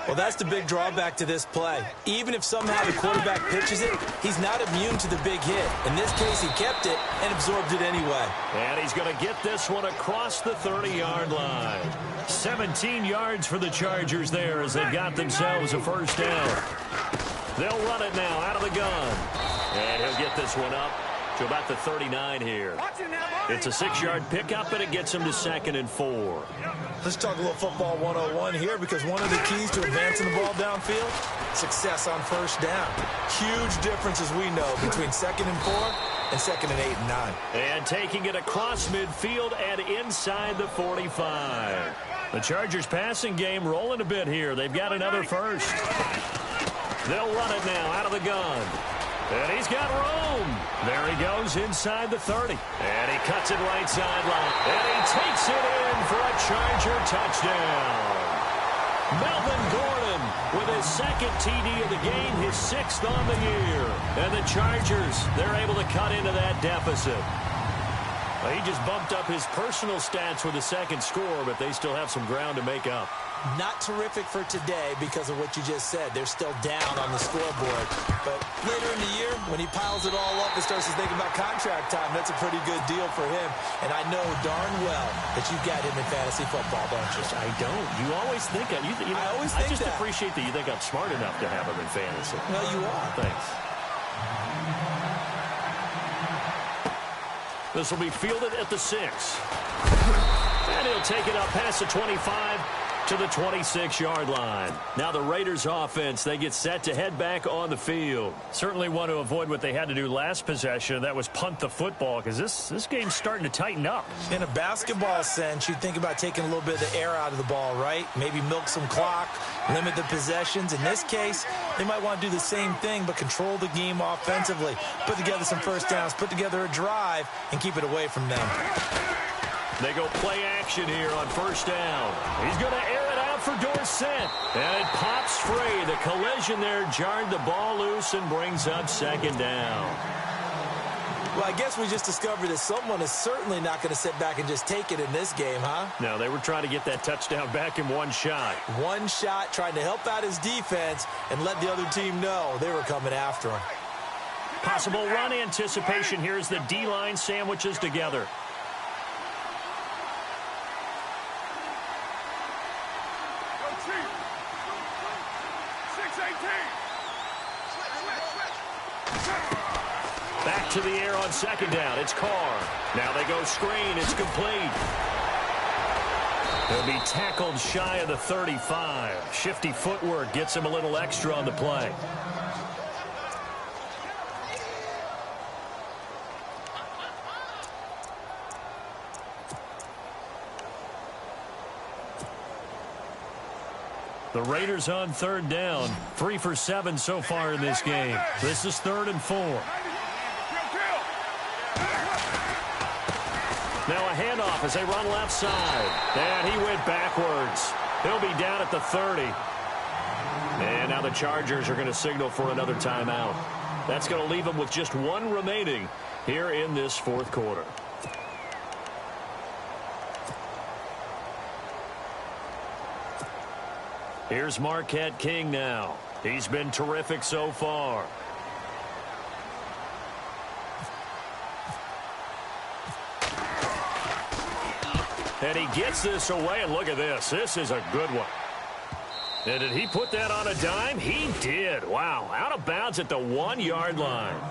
Well, that's the big drawback to this play. Even if somehow the quarterback pitches it, he's not immune to the big hit. In this case, he kept it and absorbed it anyway. And he's going to get this one across the 30-yard line. 17 yards for the Chargers there as they got themselves a first down. They'll run it now out of the gun. And he'll get this one up to about the 39 here. It's a 6-yard pickup, and it gets him to 2nd and 4. Let's talk a little football 101 here because one of the keys to advancing the ball downfield, success on first down. Huge difference, as we know, between 2nd and 4 and 2nd and 8 and 9. And taking it across midfield and inside the 45. The Chargers passing game rolling a bit here. They've got another first. They'll run it now out of the gun. And he's got room. There he goes inside the 30. And he cuts it right sideline. And he takes it in for a Charger touchdown. Melvin Gordon with his 2nd TD of the game, his 6th on the year. And the Chargers, they're able to cut into that deficit. Well, he just bumped up his personal stats with a 2nd score, but they still have some ground to make up. Not terrific for today because of what you just said. They're still down on the scoreboard. But later in the year, when he piles it all up and starts to think about contract time, that's a pretty good deal for him. And I know darn well that you've got him in fantasy football, don't you? I don't. You always think I just appreciate that you think I'm smart enough to have him in fantasy. Well, you are. Thanks. This will be fielded at the 6. And he'll take it up past the 25 to the 26-yard line. Now the Raiders offense, they get set to head back on the field. Certainly want to avoid what they had to do last possession. That was punt the football because this game's starting to tighten up. In a basketball sense, you think about taking a little bit of the air out of the ball, right? Maybe milk some clock, limit the possessions. In this case, they might want to do the same thing but control the game offensively. Put together some first downs, put together a drive, and keep it away from them. They go play action here on first down. He's going to air it out for Dorsett. And it pops free. The collision there jarred the ball loose and brings up second down. Well, I guess we just discovered that someone is certainly not going to sit back and just take it in this game, huh? No, they were trying to get that touchdown back in one shot. One shot, trying to help out his defense and let the other team know they were coming after him. Possible run anticipation here as the D-line sandwiches together. Back to the air on second down. It's Carr. Now they go screen. It's complete. He'll be tackled shy of the 35. Shifty footwork gets him a little extra on the play. The Raiders on third down. 3 for 7 so far in this game. This is 3rd and 4. Now a handoff as they run left side. And he went backwards. He'll be down at the 30. And now the Chargers are going to signal for another timeout. That's going to leave them with just 1 remaining here in this 4th quarter. Here's Marquette King now. He's been terrific so far. And he gets this away, and look at this. This is a good one. And did he put that on a dime? He did. Wow. Out of bounds at the 1-yard line.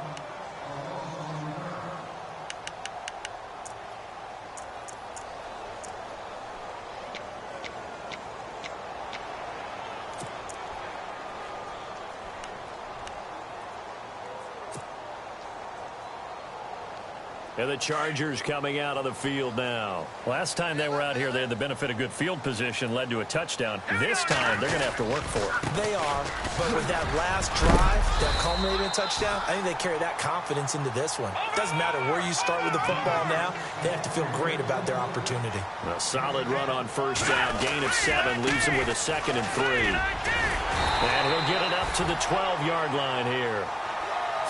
And the Chargers coming out of the field now. Last time they were out here, they had the benefit of good field position, led to a touchdown. This time, they're going to have to work for it. They are, but with that last drive, that culminating touchdown, I think they carry that confidence into this one. Doesn't matter where you start with the football now, they have to feel great about their opportunity. A solid run on first down, gain of 7, leaves him with a 2nd and 3. And he'll get it up to the 12-yard line here.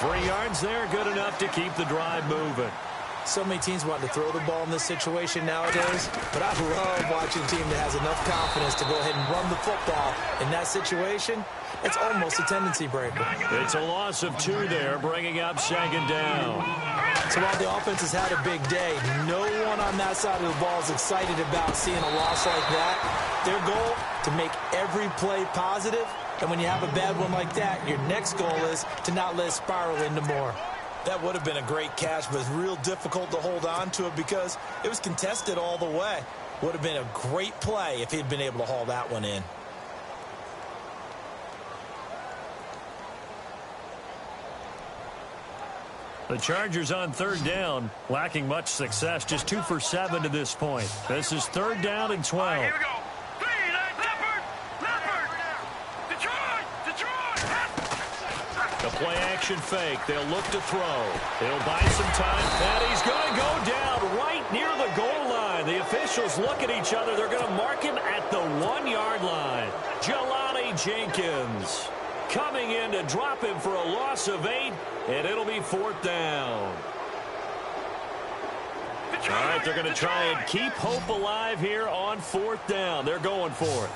3 yards there, good enough to keep the drive moving. So many teams want to throw the ball in this situation nowadays, but I love watching a team that has enough confidence to go ahead and run the football. In that situation, it's almost a tendency breaker. It's a loss of 2 there, bringing up 2nd down. So while the offense has had a big day, no one on that side of the ball is excited about seeing a loss like that. Their goal, to make every play positive, and when you have a bad one like that, your next goal is to not let it spiral into more. That would have been a great catch, but it's real difficult to hold on to it because it was contested all the way. Would have been a great play if he'd been able to haul that one in. The Chargers on third down, lacking much success, just 2 for 7 to this point. This is 3rd down and 12. Here we go. The play-action fake. They'll look to throw. He'll buy some time. And he's going to go down right near the goal line. The officials look at each other. They're going to mark him at the 1-yard line. Jelani Jenkins coming in to drop him for a loss of 8, and it'll be 4th down. All right, they're going to try and keep hope alive here on 4th down. They're going for it.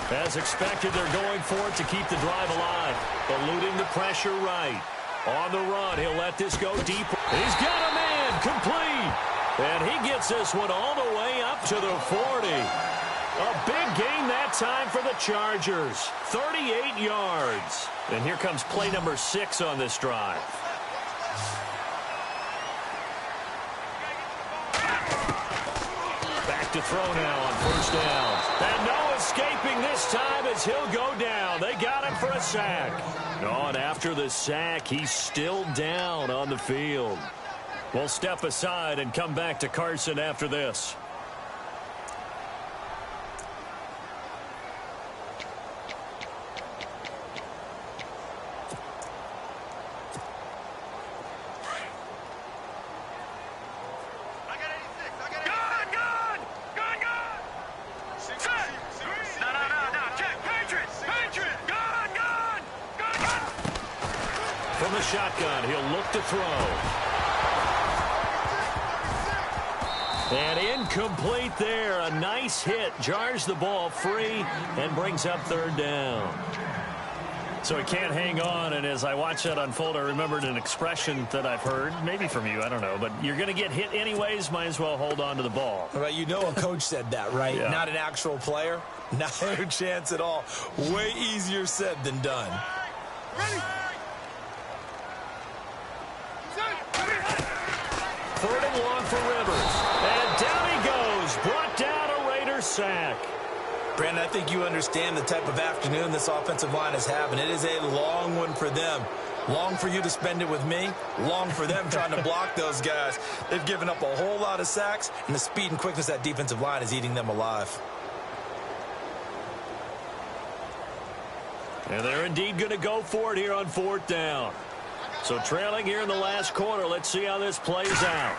As expected, they're going for it to keep the drive alive. Eluding the pressure right. On the run, he'll let this go deep. He's got a man, complete. And he gets this one all the way up to the 40. A big gain that time for the Chargers. 38 yards. And here comes play number 6 on this drive. Back to throw now on first down. And no escaping this time as he'll go down. They got him for a sack. Oh, and after the sack, he's still down on the field. We'll step aside and come back to Carson after this. From the shotgun, he'll look to throw. And incomplete there. A nice hit. Jars the ball free and brings up 3rd down. So he can't hang on, and as I watch that unfold, I remembered an expression that I've heard, maybe from you, I don't know, but you're going to get hit anyways, might as well hold on to the ball. Right, you know a coach said that, right? Yeah. Not an actual player. Not a chance at all. Way easier said than done. Ready? 3rd and long for Rivers. And down he goes. Brought down a Raider sack. Brandon, I think you understand the type of afternoon this offensive line is having. It is a long one for them. Long for you to spend it with me. Long for them trying to block those guys. They've given up a whole lot of sacks, and the speed and quickness of that defensive line is eating them alive. And they're indeed going to go for it here on 4th down. So trailing here in the last quarter. Let's see how this plays out.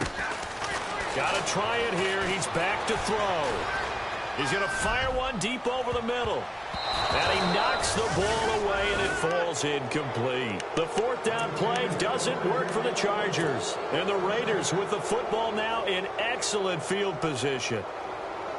Got to try it here. He's back to throw. He's going to fire one deep over the middle. And he knocks the ball away, and it falls incomplete. The 4th down play doesn't work for the Chargers. And the Raiders with the football now in excellent field position.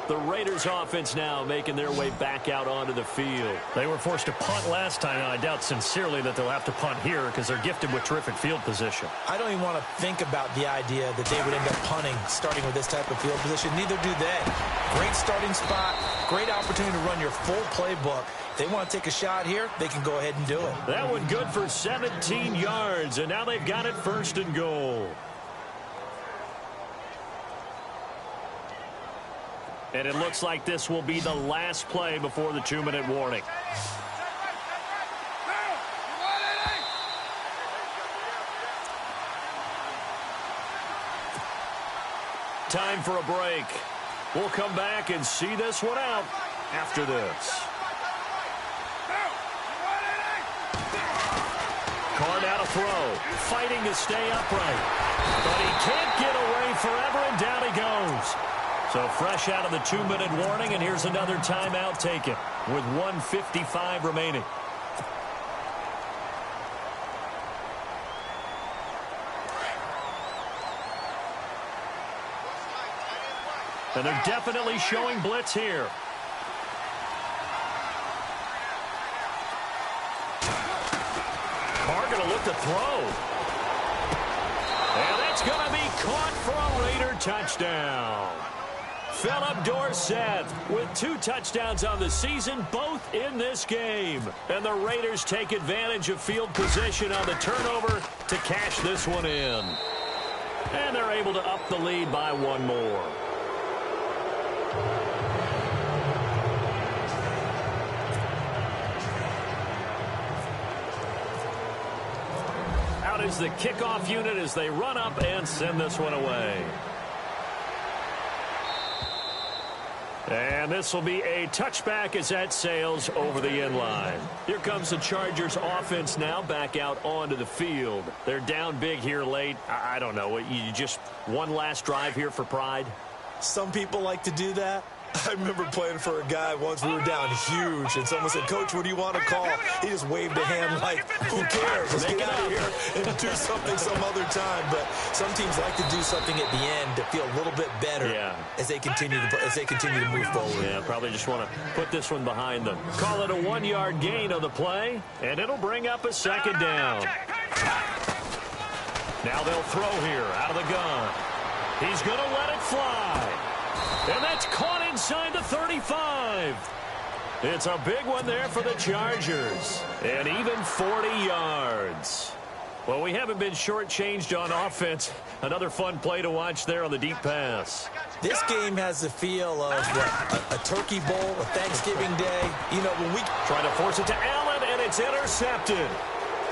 The Raiders offense now making their way back out onto the field. They were forced to punt last time, and I doubt sincerely that they'll have to punt here because they're gifted with terrific field position. I don't even want to think about the idea that they would end up punting starting with this type of field position. Neither do they. Great starting spot, great opportunity to run your full playbook. If they want to take a shot here, they can go ahead and do it. That one good for 17 yards, and now they've got it 1st and goal. And it looks like this will be the last play before the 2-minute warning. Time for a break. We'll come back and see this one out after this. Card out of throw. Fighting to stay upright. But he can't get away forever, and down he goes. So fresh out of the 2-minute warning, and here's another timeout taken with 1:55 remaining. And they're definitely showing blitz here. Carr going to look to throw. And that's going to be caught for a Raider touchdown. Philip Dorsett with 2 touchdowns on the season, both in this game. And the Raiders take advantage of field position on the turnover to cash this one in. And they're able to up the lead by 1 more. Out is the kickoff unit as they run up and send this one away. And this will be a touchback as that sails over the end line. Here comes the Chargers offense now back out onto the field. They're down big here late. I don't know. You just one last drive here for pride? Some people like to do that. I remember playing for a guy once. We were down huge, and someone said, "Coach, what do you want to call?" He just waved a hand like, "Who cares? Let's get out of here and do something some other time." But some teams like to do something at the end to feel a little bit better as they continue to move forward. Yeah, probably just want to put this one behind them. Call it a 1-yard gain on the play, and it'll bring up a 2nd down. Now they'll throw here out of the gun. He's going to let it fly. And that's caught inside the 35. It's a big one there for the Chargers. And even 40 yards. Well, we haven't been shortchanged on offense. Another fun play to watch there on the deep pass. This game has the feel of a turkey bowl, a Thanksgiving Day. You know, when we try to force it to Allen, and it's intercepted.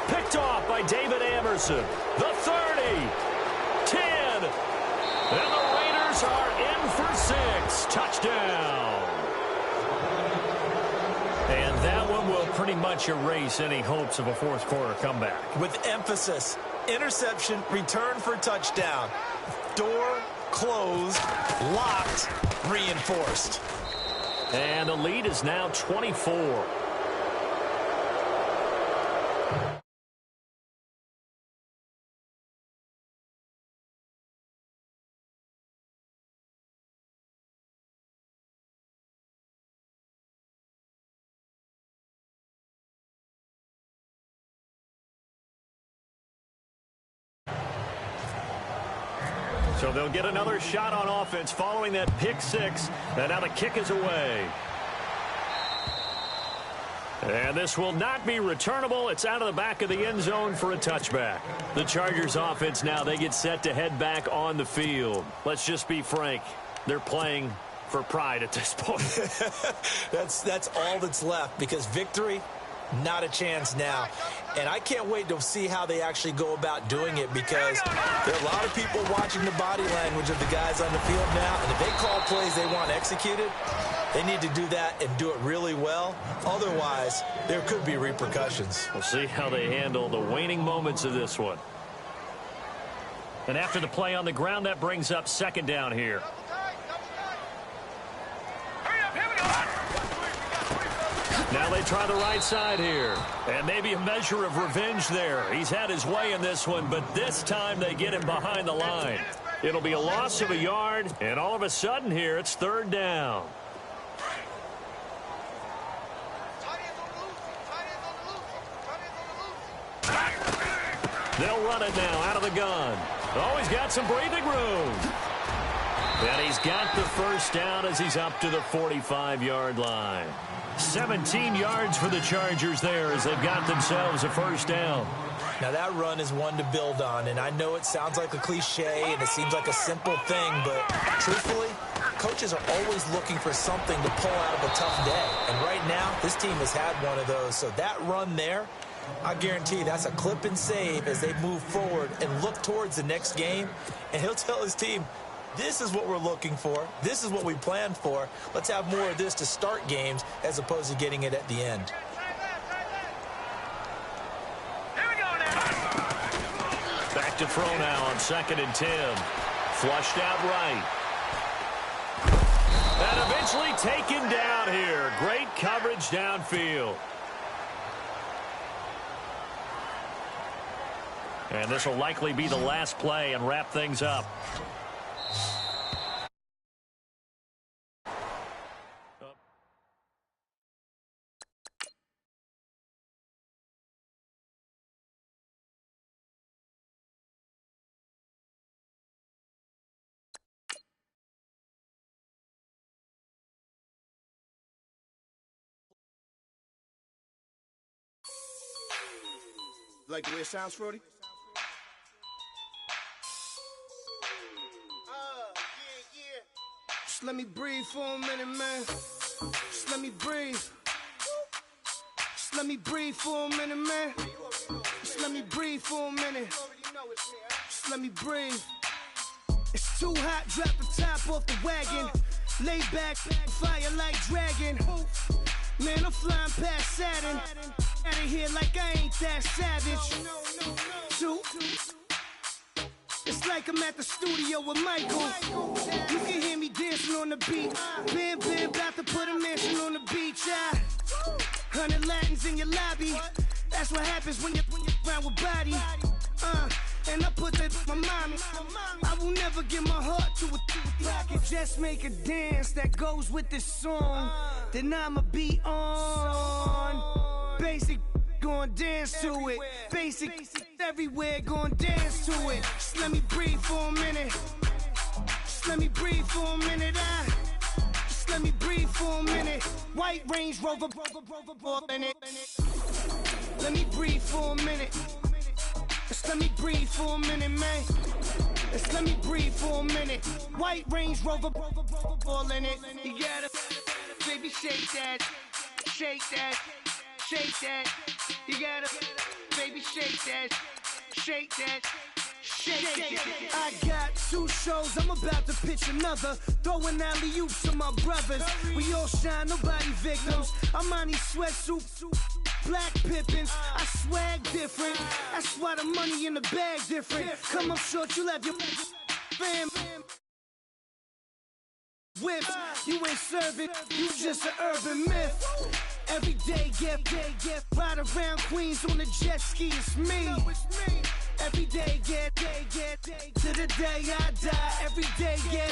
Picked off by David Amerson. The 30. 10. And the Raiders are in for 6. Touchdown. And that one will pretty much erase any hopes of a 4th quarter comeback. With emphasis, interception, return for touchdown. Door closed, locked, reinforced. And the lead is now 24. So they'll get another shot on offense following that pick 6. And now the kick is away. And this will not be returnable. It's out of the back of the end zone for a touchback. The Chargers offense now, they get set to head back on the field. Let's just be frank. They're playing for pride at this point. That's all that's left, because victory Not a chance now. And I can't wait to see how they actually go about doing it, because there are a lot of people watching the body language of the guys on the field now. And if they call plays they want executed, they need to do that and do it really well. Otherwise, there could be repercussions. We'll see how they handle the waning moments of this one. And after the play on the ground, that brings up second down here. Now they try the right side here. And maybe a measure of revenge there. He's had his way in this one, but this time they get him behind the line. It'll be a loss of a yard, and all of a sudden here, it's third down. They'll run it now out of the gun. Oh, he's got some breathing room. And he's got the first down as he's up to the 45-yard line. 17 yards for the Chargers there as they've got themselves a first down. Now that run is one to build on, and I know it sounds like a cliche and it seems like a simple thing, but truthfully, coaches are always looking for something to pull out of a tough day. And right now, this team has had one of those. So that run there, I guarantee that's a clip and save as they move forward and look towards the next game. And he'll tell his team, this is what we're looking for. This is what we planned for. Let's have more of this to start games as opposed to getting it at the end. Back to throw now on 2nd and 10. Flushed out right. And eventually taken down here. Great coverage downfield. And this will likely be the last play and wrap things up. Like the way it sounds, Frody? Yeah. Just let me breathe for a minute, man. Just let me breathe. Just let me breathe for a minute, man. Just let me breathe for a minute. Just let me breathe. It's too hot, drop the top off the wagon. Lay back, fire like dragon. Man, I'm flying past Saturn. Out of here like I ain't that savage. Two. It's like I'm at the studio with Michael. You can hear me dancing on the beat. Bam, about to put a mansion on the beach. 100 Latins in your lobby. That's what happens when you're around with body. And I put that with my mommy. I will never give my heart to a I can just make a dance that goes with this song. Then I'ma be on. Basic, gon' dance to it. Basic, everywhere, gon' dance to it. Just let me breathe for a minute. Just let me breathe for a minute. Just let me breathe for a minute. White Range Rover, in it. Let me breathe for a minute. Just let me breathe for a minute, man. Just let me breathe for a minute. White Range Rover, all in it. You gotta, baby, shake that, shake that, shake that. You gotta, baby, shake that, shake that. Shake. I got 2 shows, I'm about to pitch another. Throwing alley-oops to my brothers. We all shine, nobody victims. I'm on these sweatsuits, black Pippins. I swag different. That's why the money in the bag different. Come up short, you left your fam. Whips, you ain't serving, you just an urban myth. Every day, get, ride around Queens on the jet ski, it's me. Every day, get, to the day I die. Every day, get,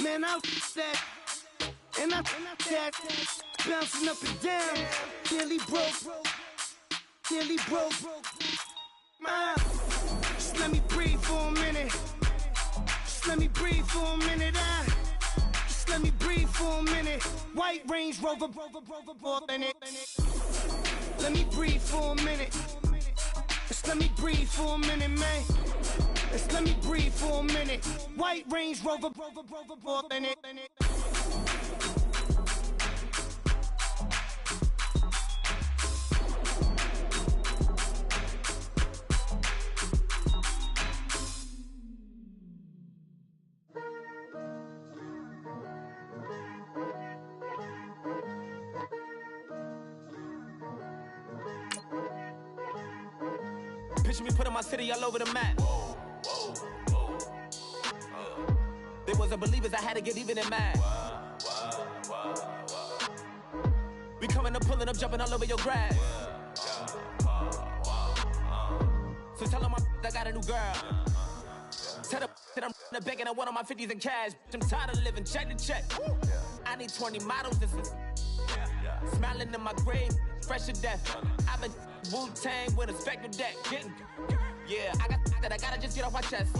man, I that, and I that, bouncing up and down, nearly broke. Just let me breathe for a minute. Just let me breathe for a minute. Just let me breathe for a minute. White Range Rover, in it. Let me breathe for a minute. Just let me breathe for a minute, man. Just let me breathe for a minute. White Range Rover, in it. Picture me putting my city all over the map. They wasn't believers, I had to get even in mad. We coming up, pulling up, jumping all over your grass. So tell them I got a new girl. Tell them that I'm in the bank and I want all my 50s in cash. I'm tired of living check to check. I need 20 models. This is smiling in my grave, fresh to death. I've been Wu-Tang with a spectral deck. Yeah, I gotta just get off my chest.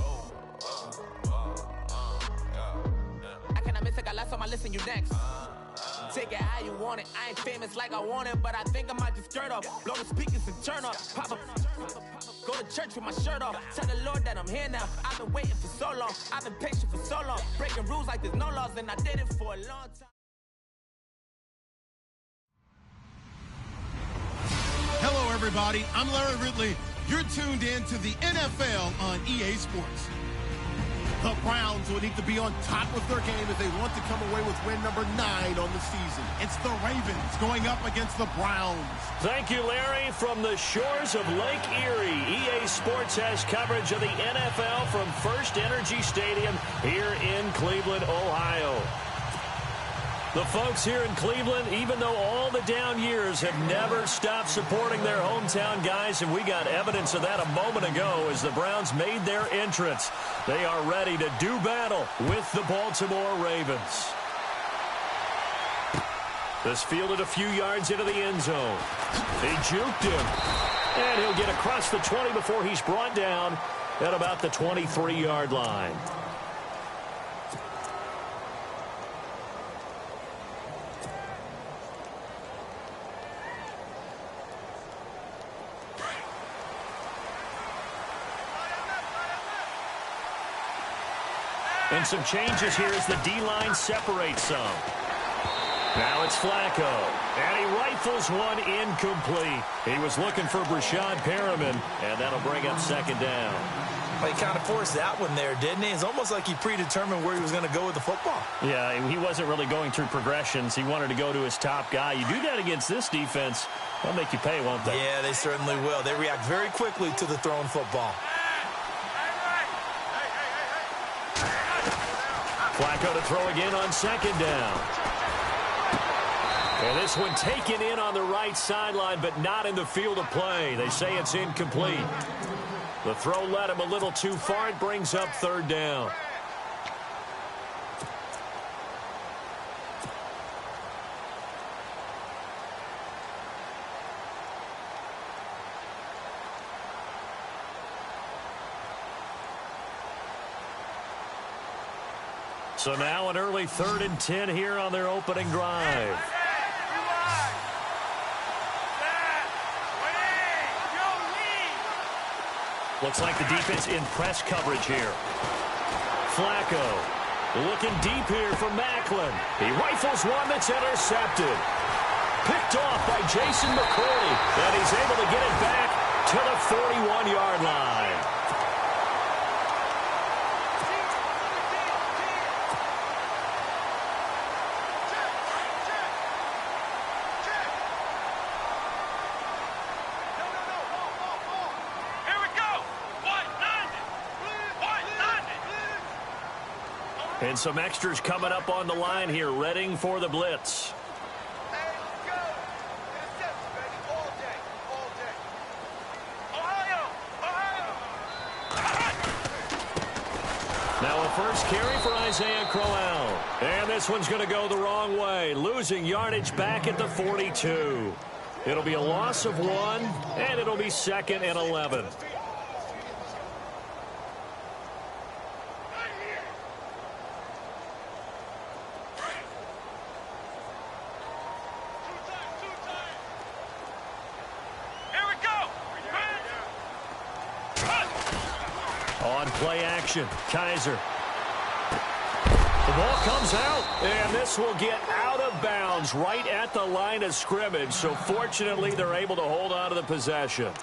I cannot miss it, got last on my list and you next. Take it how you want it. I ain't famous like I want it, but I think I might just skirt off. Blow the speakers and turn up. Pop up. Go to church with my shirt off. Tell the Lord that I'm here now. I've been waiting for so long. I've been patient for so long. Breaking rules like there's no laws, and I did it for a long time. Hello, everybody. I'm Larry Ridley. You're tuned in to the NFL on EA Sports. The Browns will need to be on top of their game if they want to come away with win number 9 on the season. It's the Ravens going up against the Browns. Thank you, Larry. From the shores of Lake Erie, EA Sports has coverage of the NFL from First Energy Stadium here in Cleveland, Ohio. The folks here in Cleveland, even though all the down years, have never stopped supporting their hometown guys, and we got evidence of that a moment ago as the Browns made their entrance. They are ready to do battle with the Baltimore Ravens. This fielded a few yards into the end zone. They juked him, and he'll get across the 20 before he's brought down at about the 23-yard line. And some changes here as the D-line separates some. Now it's Flacco, and he rifles one incomplete. He was looking for Brashad Perriman, and that'll bring up second down. Well, he kind of forced that one there, didn't he? It's almost like he predetermined where he was going to go with the football. Yeah, he wasn't really going through progressions. He wanted to go to his top guy. You do that against this defense, they'll make you pay, won't they? Yeah, they certainly will. They react very quickly to the thrown football. Flacco to throw again on second down. And this one taken in on the right sideline, but not in the field of play. They say it's incomplete. The throw led him a little too far. It brings up third down. So now an early 3rd and 10 here on their opening drive. Looks like the defense in press coverage here. Flacco looking deep here for Macklin. He rifles one that's intercepted. Picked off by Jason McCourty. And he's able to get it back to the 41-yard line. And some extras coming up on the line here, readying for the blitz. Now a first carry for Isaiah Crowell. And this one's going to go the wrong way, losing yardage back at the 42. It'll be a loss of 1, and it'll be 2nd and 11. Play action. Kaiser. The ball comes out, and this will get out of bounds right at the line of scrimmage. So fortunately, they're able to hold on to the possession.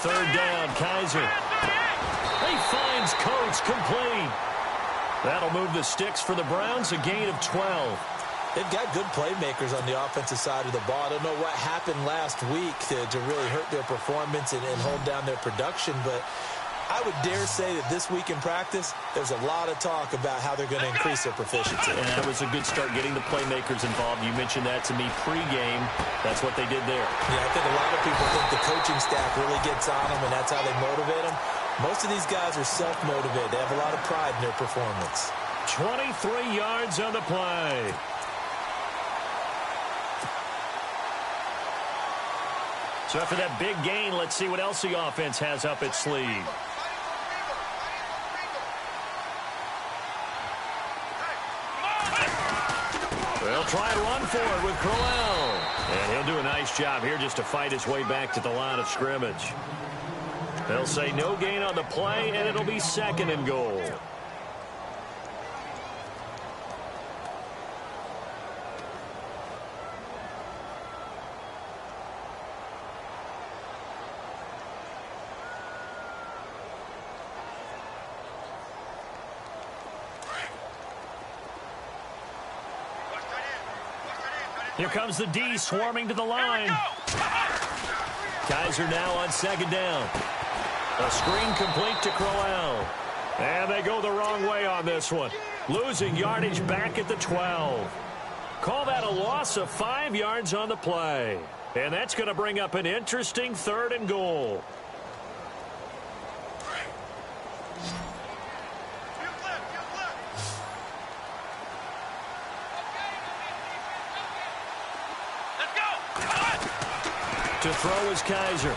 third down. Kaiser. He finds Coates complete. That'll move the sticks for the Browns, a gain of 12. They've got good playmakers on the offensive side of the ball. I don't know what happened last week to really hurt their performance and hold down their production, but I would dare say that this week in practice, there's a lot of talk about how they're going to increase their proficiency. And that was a good start, getting the playmakers involved. You mentioned that to me pregame. That's what they did there. Yeah, I think a lot of people think the coaching staff really gets on them, and that's how they motivate them. Most of these guys are self-motivated. They have a lot of pride in their performance. 23 yards on the play. So after that big gain, let's see what else the offense has up its sleeve. They'll try to run for it with Crowell. And he'll do a nice job here just to fight his way back to the line of scrimmage. They'll say no gain on the play, and it'll be 2nd and goal. Here comes the D swarming to the line. Kaiser now on 2nd down. A screen complete to Crowell. And they go the wrong way on this one. Losing yardage back at the 12. Call that a loss of 5 yards on the play. And that's going to bring up an interesting 3rd and goal. To throw is Kaiser.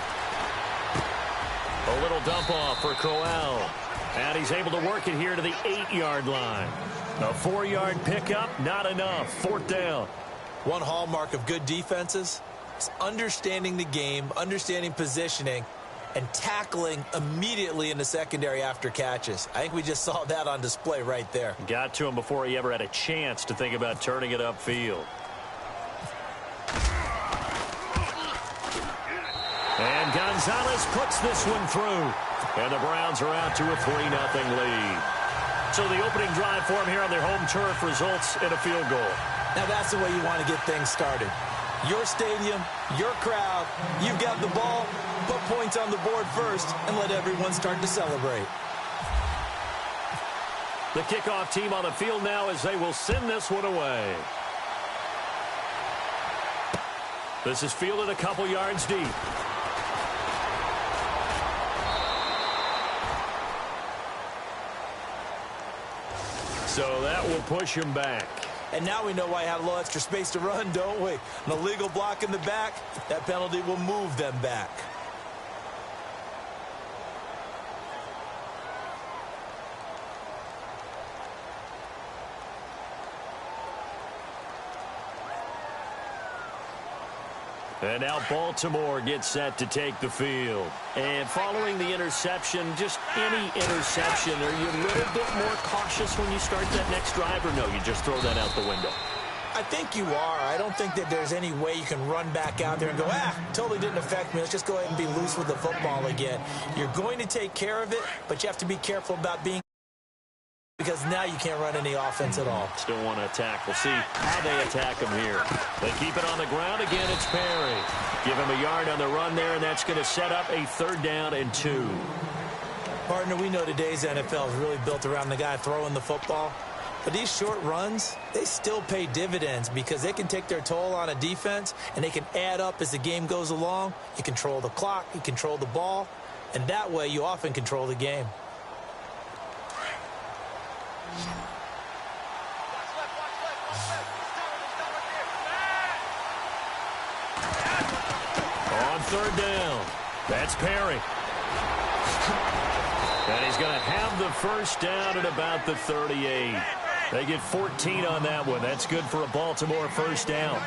A little dump off for Crowell. And he's able to work it here to the 8-yard line. A 4-yard pickup, not enough. 4th down. One hallmark of good defenses is understanding the game, understanding positioning, and tackling immediately in the secondary after catches. I think we just saw that on display right there. Got to him before he ever had a chance to think about turning it upfield. And Gonzalez puts this one through. And the Browns are out to a 3-0 lead. So the opening drive for them here on their home turf results in a field goal. Now that's the way you want to get things started. Your stadium, your crowd, you've got the ball, put points on the board first, and let everyone start to celebrate. The kickoff team on the field now as they will send this one away. This is fielded a couple yards deep. So that will push him back. And now we know why he had a little extra space to run, don't we? An illegal block in the back, that penalty will move them back. And now Baltimore gets set to take the field. And following the interception, just any interception, are you a little bit more cautious when you start that next drive, or no, you just throw that out the window? I think you are. I don't think that there's any way you can run back out there and go, totally didn't affect me. Let's just go ahead and be loose with the football again. You're going to take care of it, but you have to be careful about being, because now you can't run any offense at all. Still want to attack. We'll see how they attack him here. They keep it on the ground. Again, it's Perry. Give him a yard on the run there, and that's going to set up a 3rd down and 2. Partner, we know today's NFL is really built around the guy throwing the football. But these short runs, they still pay dividends because they can take their toll on a defense, and they can add up as the game goes along. You control the clock, you control the ball, and that way you often control the game. On 3rd down, that's Perry. And he's going to have the 1st down at about the 38. They get 14 on that one. That's good for a Baltimore 1st down.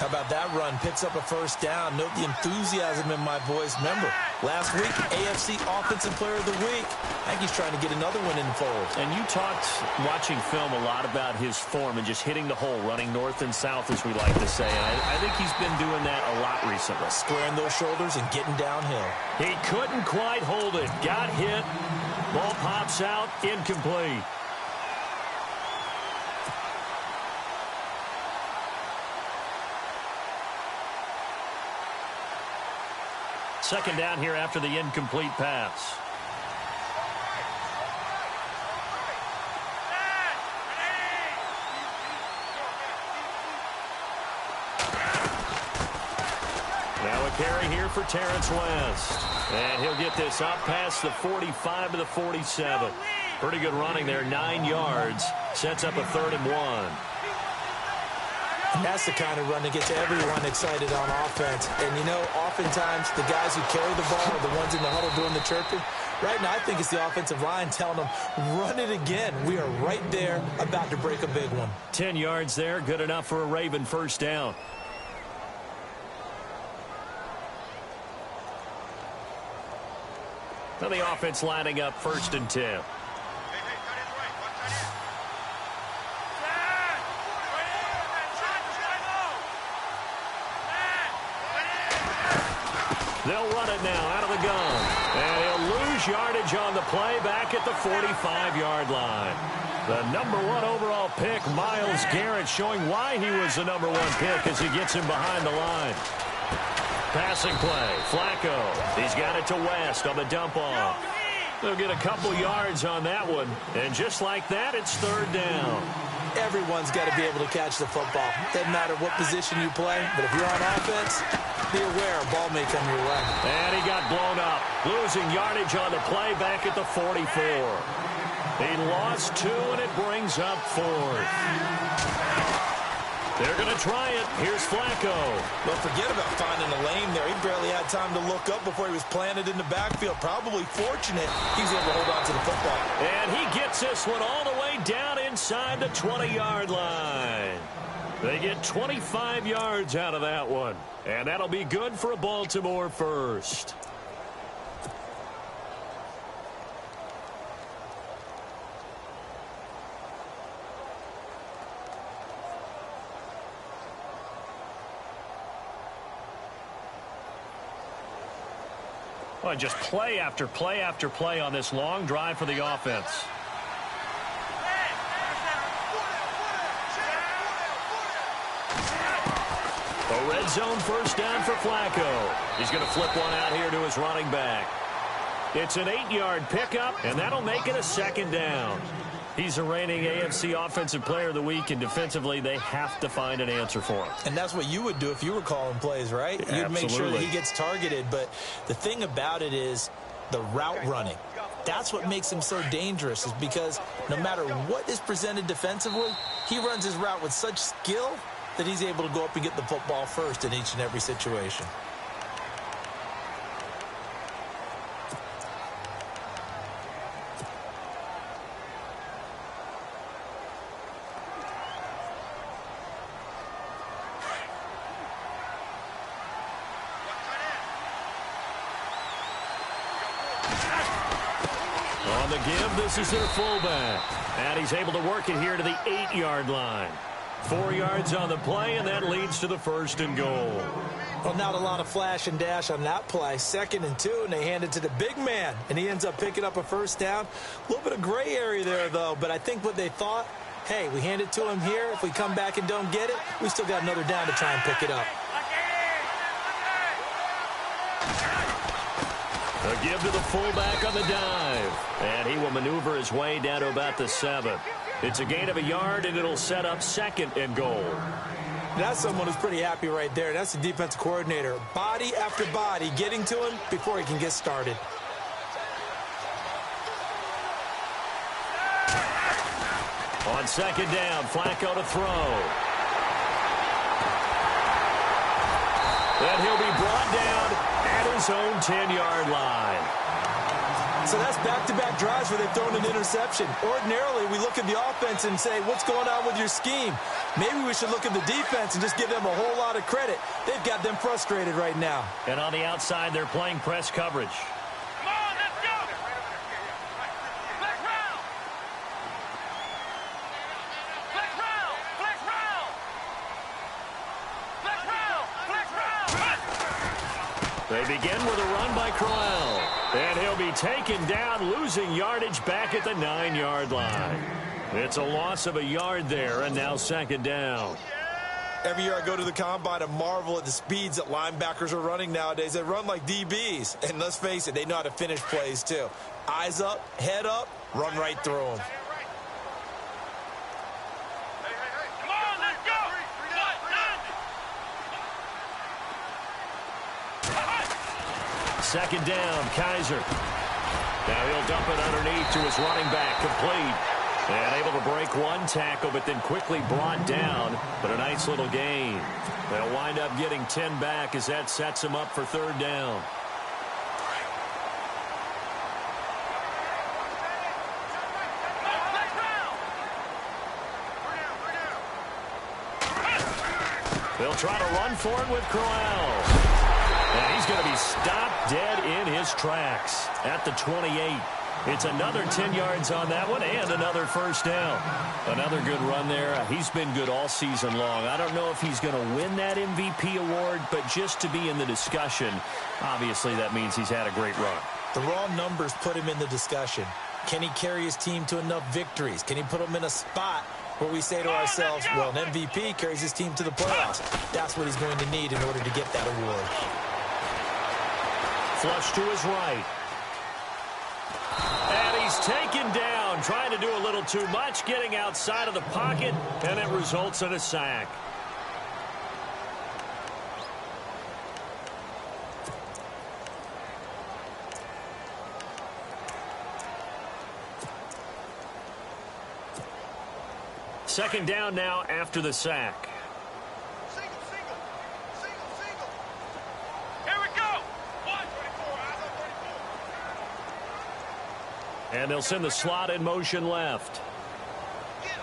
How about that run? Picks up a 1st down. Note the enthusiasm in my voice. Remember, Last week, AFC Offensive Player of the Week. I think he's trying to get another one in the fold. And you talked, watching film, a lot about his form and just hitting the hole, running north and south, as we like to say. And I think he's been doing that a lot recently. Squaring those shoulders and getting downhill. He couldn't quite hold it. Got hit. Ball pops out. Incomplete. Second down here after the incomplete pass. Now a carry here for Terrence West. And he'll get this up past the 45 to the 47. Pretty good running there, 9 yards. Sets up a 3rd and 1. And that's the kind of run that gets everyone excited on offense. And, you know, oftentimes the guys who carry the ball are the ones in the huddle doing the chirping. Right now, I think it's the offensive line telling them, run it again. We are right there about to break a big one. 10 yards there, good enough for a Raven first down. Now the offense lining up 1st and 10. They'll run it now out of the gun. And he'll lose yardage on the play back at the 45-yard line. The #1 overall pick, Myles Garrett, showing why he was the #1 pick as he gets him behind the line. Passing play, Flacco. He's got it to West on the dump off. They'll get a couple yards on that one. And just like that, it's 3rd down. Everyone's got to be able to catch the football. Doesn't matter what position you play, but if you're on offense, be aware a ball may come your way. And he got blown up, losing yardage on the play back at the 44. He lost 2, and it brings up 4th. They're going to try it. Here's Flacco. Well, forget about finding a lane there. He barely had time to look up before he was planted in the backfield. Probably fortunate he was able to hold on to the football. And he gets this one all the way down inside the 20-yard line. They get 25 yards out of that one. And that'll be good for a Baltimore first. Well, just play after play after play on this long drive for the offense. A red zone first down for Flacco. He's going to flip one out here to his running back. It's an 8-yard pickup, and that'll make it a 2nd down. He's a reigning AFC Offensive Player of the Week, and defensively, they have to find an answer for him. And that's what you would do if you were calling plays, right? Absolutely. You'd make sure that he gets targeted. But the thing about it is the route running. That's what makes him so dangerous, is because no matter what is presented defensively, he runs his route with such skill that he's able to go up and get the football first in each and every situation. On the give, this is their fullback. And he's able to work it here to the 8-yard line. 4 yards on the play, and that leads to the 1st and goal. Well, not a lot of flash and dash on that play. 2nd and 2, and they hand it to the big man, and he ends up picking up a 1st down. A little bit of gray area there, though, but I think what they thought, hey, we hand it to him here. If we come back and don't get it, we still got another down to try and pick it up. A give to the fullback on the dive. And he will maneuver his way down to about the 7. It's a gain of a yard, and it'll set up 2nd and goal. That's someone who's pretty happy right there. That's the defensive coordinator. Body after body getting to him before he can get started. On 2nd down, Flacco to throw. Then he'll be brought down at his own 10-yard line. So that's back-to-back drives where they've thrown an interception. Ordinarily, we look at the offense and say, what's going on with your scheme? Maybe we should look at the defense and just give them a whole lot of credit. They've got them frustrated right now. And on the outside, they're playing press coverage. Come on, let's go! Flex round! Flex round! Flex round! Flex round! Flex round! They begin with a run by Crowell. And he'll be taken down, losing yardage back at the 9-yard line. It's a loss of a yard there, and now second down. Every year I go to the combine and marvel at the speeds that linebackers are running nowadays. They run like DBs. And let's face it, they know how to finish plays too. Eyes up, head up, run right through them. Come on, let's go! Second down, Kaiser. Now he'll dump it underneath to his running back, complete. And able to break one tackle, but then quickly brought down. But a nice little gain. They'll wind up getting 10 back as that sets him up for third down. They'll try to run for it with Crowell. And he's going to be stopped dead in his tracks at the 28. It's another 10 yards on that one and another first down. Another good run there. He's been good all season long. I don't know if he's going to win that MVP award, but just to be in the discussion, obviously that means he's had a great run. The raw numbers put him in the discussion. Can he carry his team to enough victories? Can he put them in a spot where we say to ourselves, well, an MVP carries his team to the playoffs. That's what he's going to need in order to get that award. Flush to his right. And he's taken down, trying to do a little too much, getting outside of the pocket, and it results in a sack. Second down now after the sack. Single. Here we go. 124, eyes on 34. And they'll send the slot in motion left. Get him.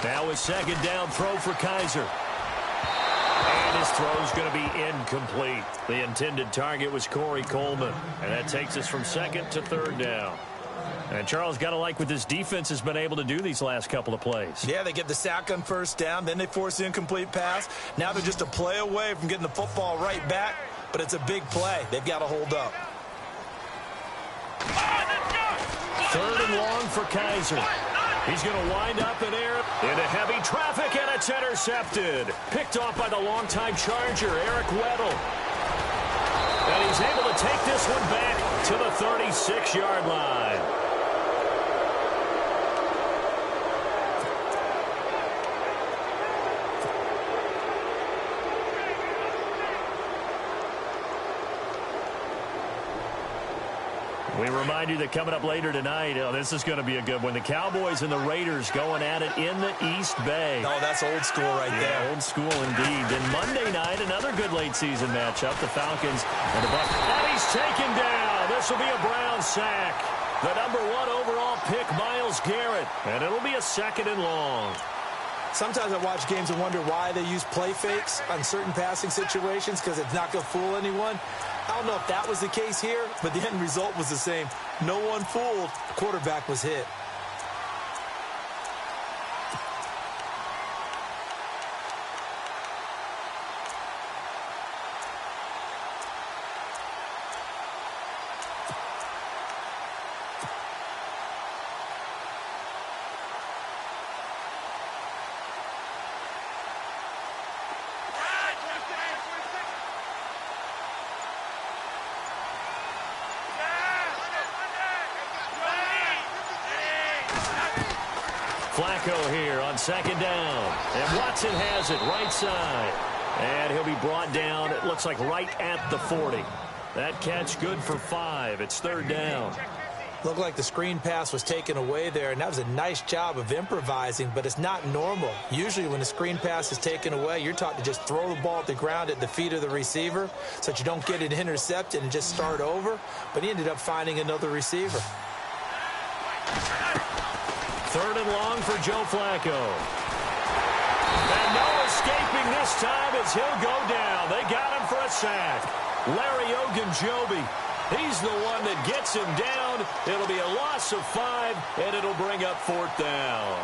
Now a second down throw for Kaiser. And his throw's going to be incomplete. The intended target was Corey Coleman. And that takes us from second to third down. And Charles, got to like what this defense has been able to do these last couple of plays. Yeah, they get the sack on first down, then they force the incomplete pass. Now they're just a play away from getting the football right back, but it's a big play. They've got to hold up. Third and long for Kaiser. He's going to wind up in air into heavy traffic, and it's intercepted. Picked off by the longtime Charger, Eric Weddle. And he's able to take this one back to the 36-yard line. We remind you that coming up later tonight, this is going to be a good one. The Cowboys and the Raiders going at it in the East Bay. Oh, that's old school right there. Old school indeed. Then Monday night, another good late season matchup. The Falcons and the Bucs. And he's taken down. This will be a Brown sack. The number 1 overall pick, Myles Garrett. And it'll be a second and long. Sometimes I watch games and wonder why they use play fakes on certain passing situations, because it's not going to fool anyone. I don't know if that was the case here, but the end result was the same. No one fooled. The quarterback was hit. Flacco here on second down. And Watson has it right side. And he'll be brought down, it looks like right at the 40. That catch good for 5. It's third down. Looked like the screen pass was taken away there, and that was a nice job of improvising, but it's not normal. Usually when the screen pass is taken away, you're taught to just throw the ball at the ground at the feet of the receiver so that you don't get it intercepted and just start over, but he ended up finding another receiver. 3rd and long for Joe Flacco. And no escaping this time as he'll go down. They got him for a sack. Larry Ogunjobi. He's the one that gets him down. It'll be a loss of 5, and it'll bring up 4th down.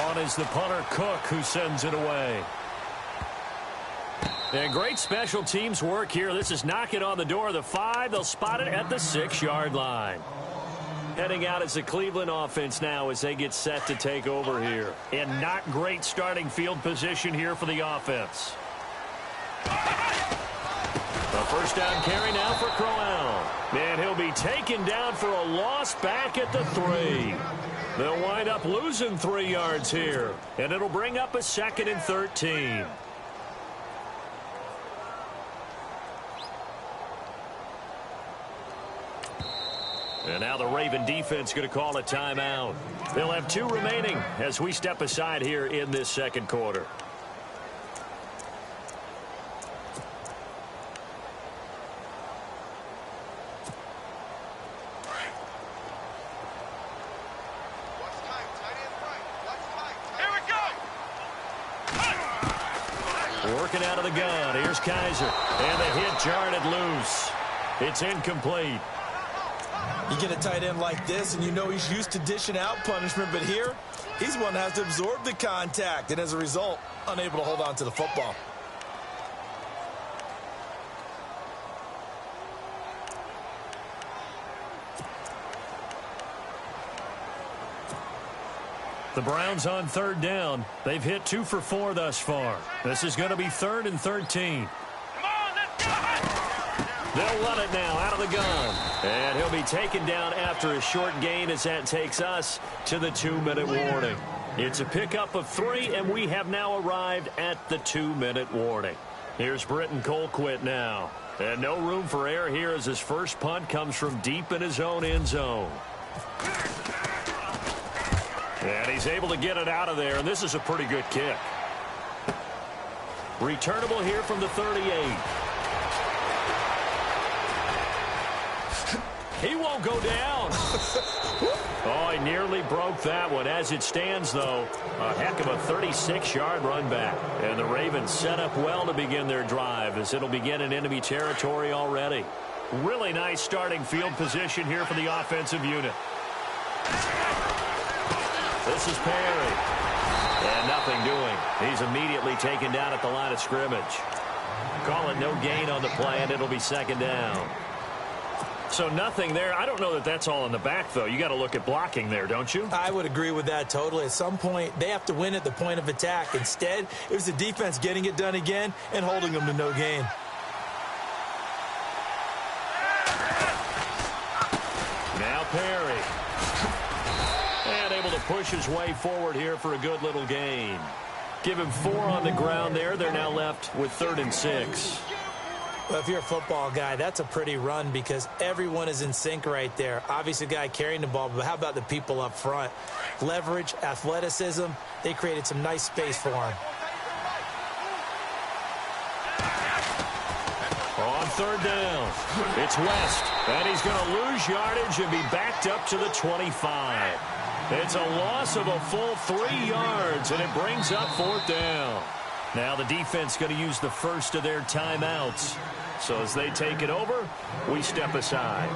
On is the punter, Cook, who sends it away. And great special teams work here. This is knocking on the door of the 5. They'll spot it at the 6-yard line. Heading out as the Cleveland offense now as they get set to take over here. And not great starting field position here for the offense. The first down carry now for Crowell. And he'll be taken down for a loss back at the 3. They'll wind up losing 3 yards here. And it'll bring up a 2nd and 13. And now the Raven defense going to call a timeout. They'll have 2 remaining as we step aside here in this 2nd quarter. Working out of the gun. Here's Kaiser. And the hit jarred it loose. It's incomplete. You get a tight end like this, and you know he's used to dishing out punishment, but here, he's one that has to absorb the contact, and as a result, unable to hold on to the football. The Browns on 3rd down. They've hit 2 for 4 thus far. This is going to be 3rd and 13. They'll run it now out of the gun. And he'll be taken down after a short gain as that takes us to the 2-minute warning. It's a pickup of 3, and we have now arrived at the 2-minute warning. Here's Britton Colquitt now. And no room for error here as his first punt comes from deep in his own end zone. And he's able to get it out of there, and this is a pretty good kick. Returnable here from the 38. He won't go down. Oh, he nearly broke that one. As it stands, though, a heck of a 36-yard run back. And the Ravens set up well to begin their drive as it'll begin in enemy territory already. Really nice starting field position here for the offensive unit. This is Perry. And nothing doing. He's immediately taken down at the line of scrimmage. Call it no gain on the play, and it'll be 2nd down. So nothing there. I don't know that that's all in the back, though. You got to look at blocking there, don't you? I would agree with that totally. At some point, they have to win at the point of attack. Instead, it was the defense getting it done again and holding them to no gain. Now Perry. And able to push his way forward here for a good little gain. Give him 4 on the ground there. They're now left with 3rd and 6. Well, if you're a football guy, that's a pretty run because everyone is in sync right there. Obviously, the guy carrying the ball, but how about the people up front? Leverage, athleticism, they created some nice space for him. On 3rd down, it's West, and he's going to lose yardage and be backed up to the 25. It's a loss of a full 3 yards, and it brings up 4th down. Now the defense going to use the first of their timeouts. So as they take it over, we step aside.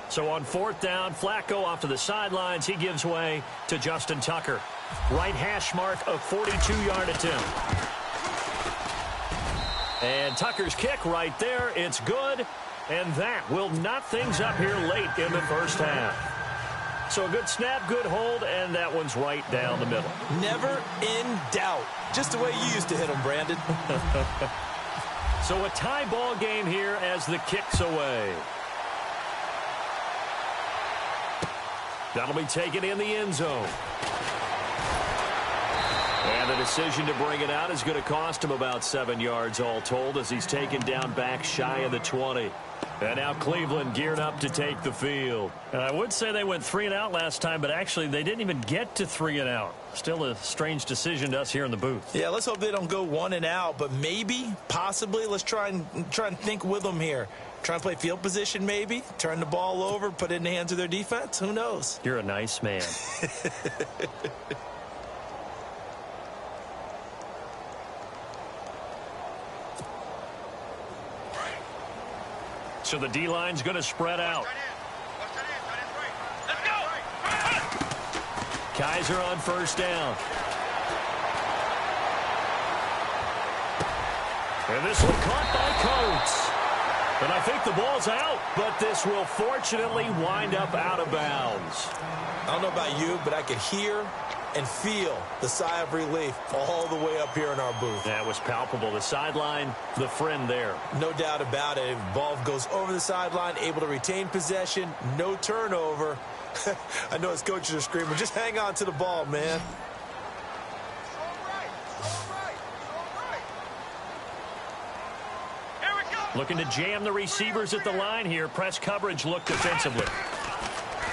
So on 4th down, Flacco off to the sidelines. He gives way to Justin Tucker. Right hash mark of 42-yard attempt. And Tucker's kick right there. It's good. And that will knot things up here late in the first half. So a good snap, good hold, and that one's right down the middle. Never in doubt. Just the way you used to hit them, Brandon. So a tie ball game here as the kick's away. That'll be taken in the end zone. And the decision to bring it out is going to cost him about 7 yards all told as he's taken down back shy of the 20. And now Cleveland geared up to take the field. And I would say they went 3 and out last time, but actually they didn't even get to 3 and out. Still a strange decision to us here in the booth. Yeah, let's hope they don't go 1 and out, but maybe, possibly, let's try and think with them here. Try and play field position maybe, turn the ball over, put it in the hands of their defense. Who knows? You're a nice man. So the D-line's going to spread out. Let's go! Kaiser on first down. And this one caught by Coates. And I think the ball's out, but this will fortunately wind up out of bounds. I don't know about you, but I could hear and feel the sigh of relief all the way up here in our booth. That was palpable. The sideline, the friend there. No doubt about it. Ball goes over the sideline, able to retain possession, no turnover. I know his coaches are screaming, just hang on to the ball, man. Looking to jam the receivers at the line here. Press coverage look defensively.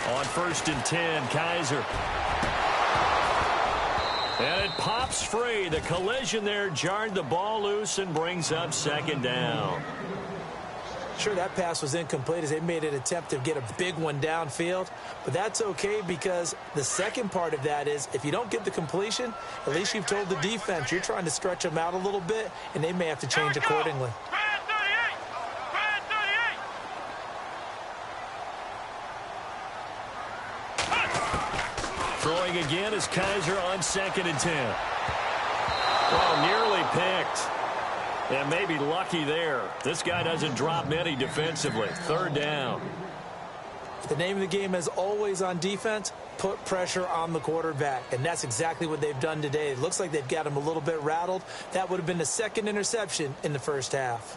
On 1st and 10, Kaiser. And it pops free. The collision there jarred the ball loose and brings up 2nd down. Sure, that pass was incomplete as they made an attempt to get a big one downfield. But that's okay because the second part of that is if you don't get the completion, at least you've told the defense you're trying to stretch them out a little bit, and they may have to change accordingly. Throwing again is Kaiser on 2nd and 10. Well, nearly picked. And maybe lucky there. This guy doesn't drop many defensively. 3rd down. The name of the game is always on defense, put pressure on the quarterback. And that's exactly what they've done today. It looks like they've got him a little bit rattled. That would have been the 2nd interception in the first half.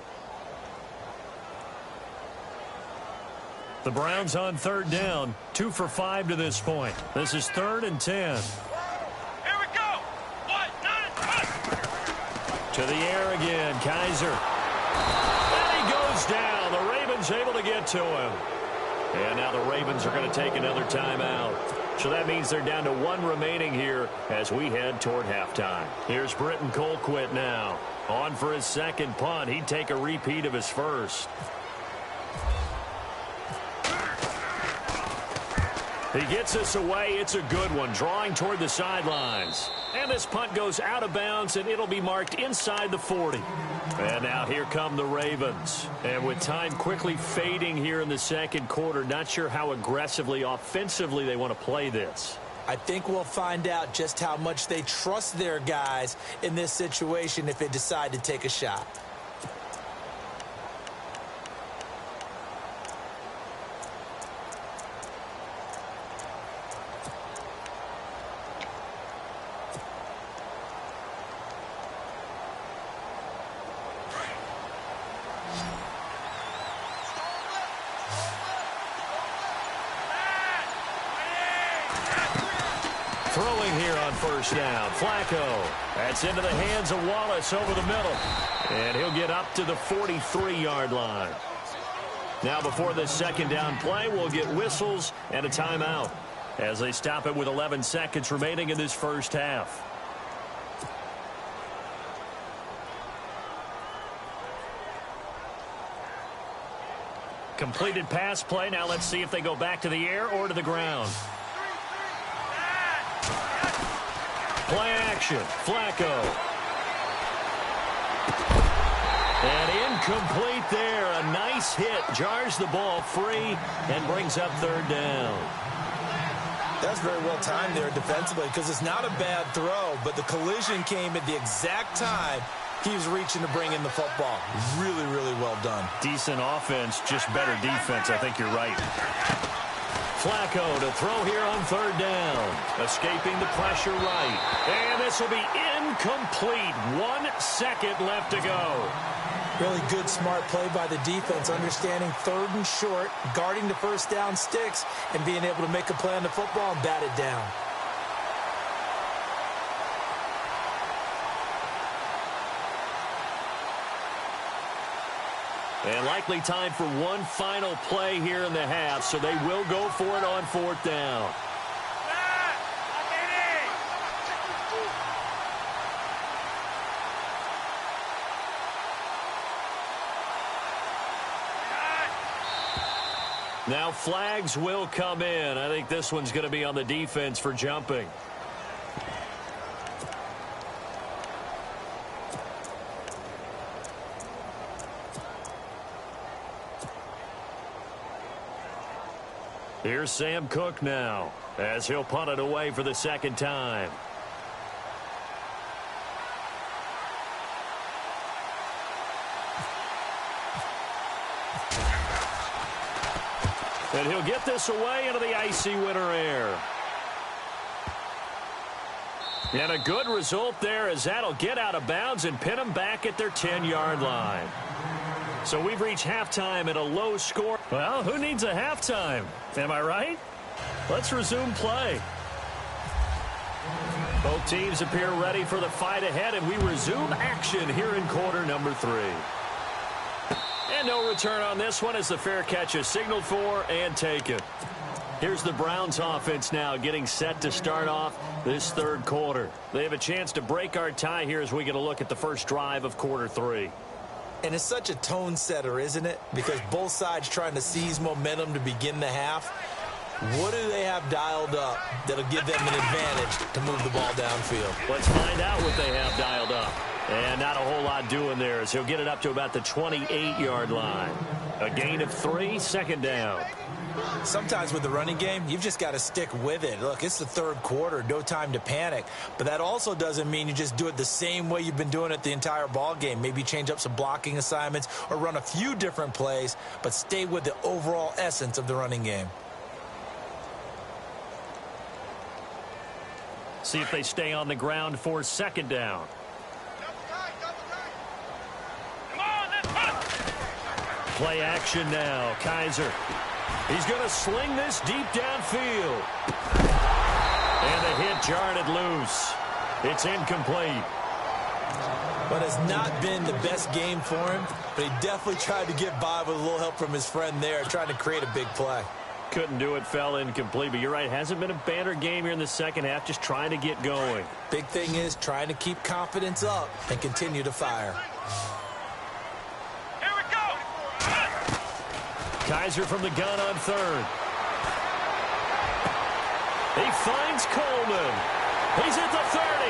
The Browns on 3rd down, 2 for 5 to this point. This is 3rd and 10. Here we go! 1, 9, 1. To the air again, Kaiser. And he goes down. The Ravens able to get to him. And now the Ravens are going to take another timeout. So that means they're down to 1 remaining here as we head toward halftime. Here's Britton Colquitt now. On for his 2nd punt. He'd take a repeat of his first. He gets us away. It's a good one, drawing toward the sidelines. And this punt goes out of bounds, and it'll be marked inside the 40. And now here come the Ravens. And with time quickly fading here in the 2nd quarter, not sure how aggressively, offensively they want to play this. I think we'll find out just how much they trust their guys in this situation if they decide to take a shot. Throwing here on 1st down, Flacco. That's into the hands of Wallace over the middle. And he'll get up to the 43-yard line. Now before this 2nd down play, we'll get whistles and a timeout as they stop it with 11 seconds remaining in this first half. Completed pass play. Now let's see if they go back to the air or to the ground. Play action. Flacco. And incomplete there. A nice hit. Jars the ball free and brings up 3rd down. That's very well timed there defensively because it's not a bad throw, but the collision came at the exact time he was reaching to bring in the football. Really, really well done. Decent offense, just better defense. I think you're right. Flacco to throw here on 3rd down. Escaping the pressure right. And this will be incomplete. 1 second left to go. Really good, smart play by the defense, understanding 3rd and short, guarding the first down sticks, and being able to make a play on the football and bat it down. And likely time for one final play here in the half, so they will go for it on 4th down. Now flags will come in. I think this one's going to be on the defense for jumping. Here's Sam Cook now, as he'll punt it away for the 2nd time. And he'll get this away into the icy winter air. And a good result there, as that'll get out of bounds and pin them back at their 10-yard line. So we've reached halftime at a low score. Well, who needs a halftime? Am I right? Let's resume play. Both teams appear ready for the fight ahead, and we resume action here in quarter number 3. And no return on this one as the fair catch is signaled for and taken. Here's the Browns offense now getting set to start off this 3rd quarter. They have a chance to break our tie here as we get a look at the first drive of quarter 3. And it's such a tone setter, isn't it? Because both sides trying to seize momentum to begin the half. What do they have dialed up that'll give them an advantage to move the ball downfield? Let's find out what they have dialed up. And not a whole lot doing there, as he'll get it up to about the 28-yard line. A gain of 3, 2nd down. Sometimes with the running game, you've just got to stick with it. Look, it's the 3rd quarter, no time to panic. But that also doesn't mean you just do it the same way you've been doing it the entire ball game. Maybe change up some blocking assignments or run a few different plays, but stay with the overall essence of the running game. See if they stay on the ground for 2nd down. Play action now. Kaiser. He's going to sling this deep downfield. And the hit jarred it loose. It's incomplete. But it's not been the best game for him, but he definitely tried to get by with a little help from his friend there, trying to create a big play. Couldn't do it, fell incomplete. But you're right, hasn't been a banner game here in the 2nd half, just trying to get going. Big thing is trying to keep confidence up and continue to fire. Kaiser from the gun on 3rd. He finds Coleman. He's at the 30.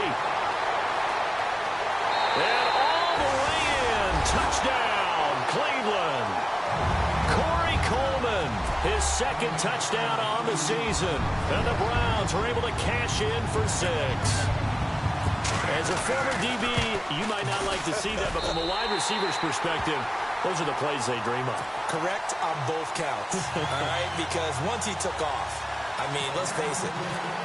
And all the way in. Touchdown, Cleveland. Corey Coleman, his 2nd touchdown on the season. And the Browns are able to cash in for 6. As a former DB, you might not like to see that, but from a wide receiver's perspective, those are the plays they dream of. Correct on both counts, all right? Because once he took off, I mean, let's face it,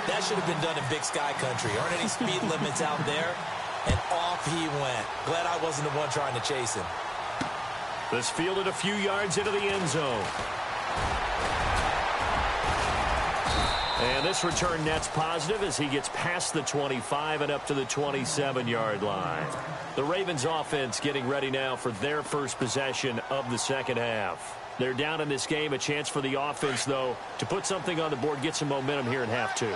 that should have been done in Big Sky Country. Aren't any speed limits out there? And off he went. Glad I wasn't the one trying to chase him. This fielded a few yards into the end zone. And this return net's positive as he gets past the 25 and up to the 27-yard line. The Ravens offense getting ready now for their first possession of the 2nd half. They're down in this game. A chance for the offense, though, to put something on the board, get some momentum here in half 2.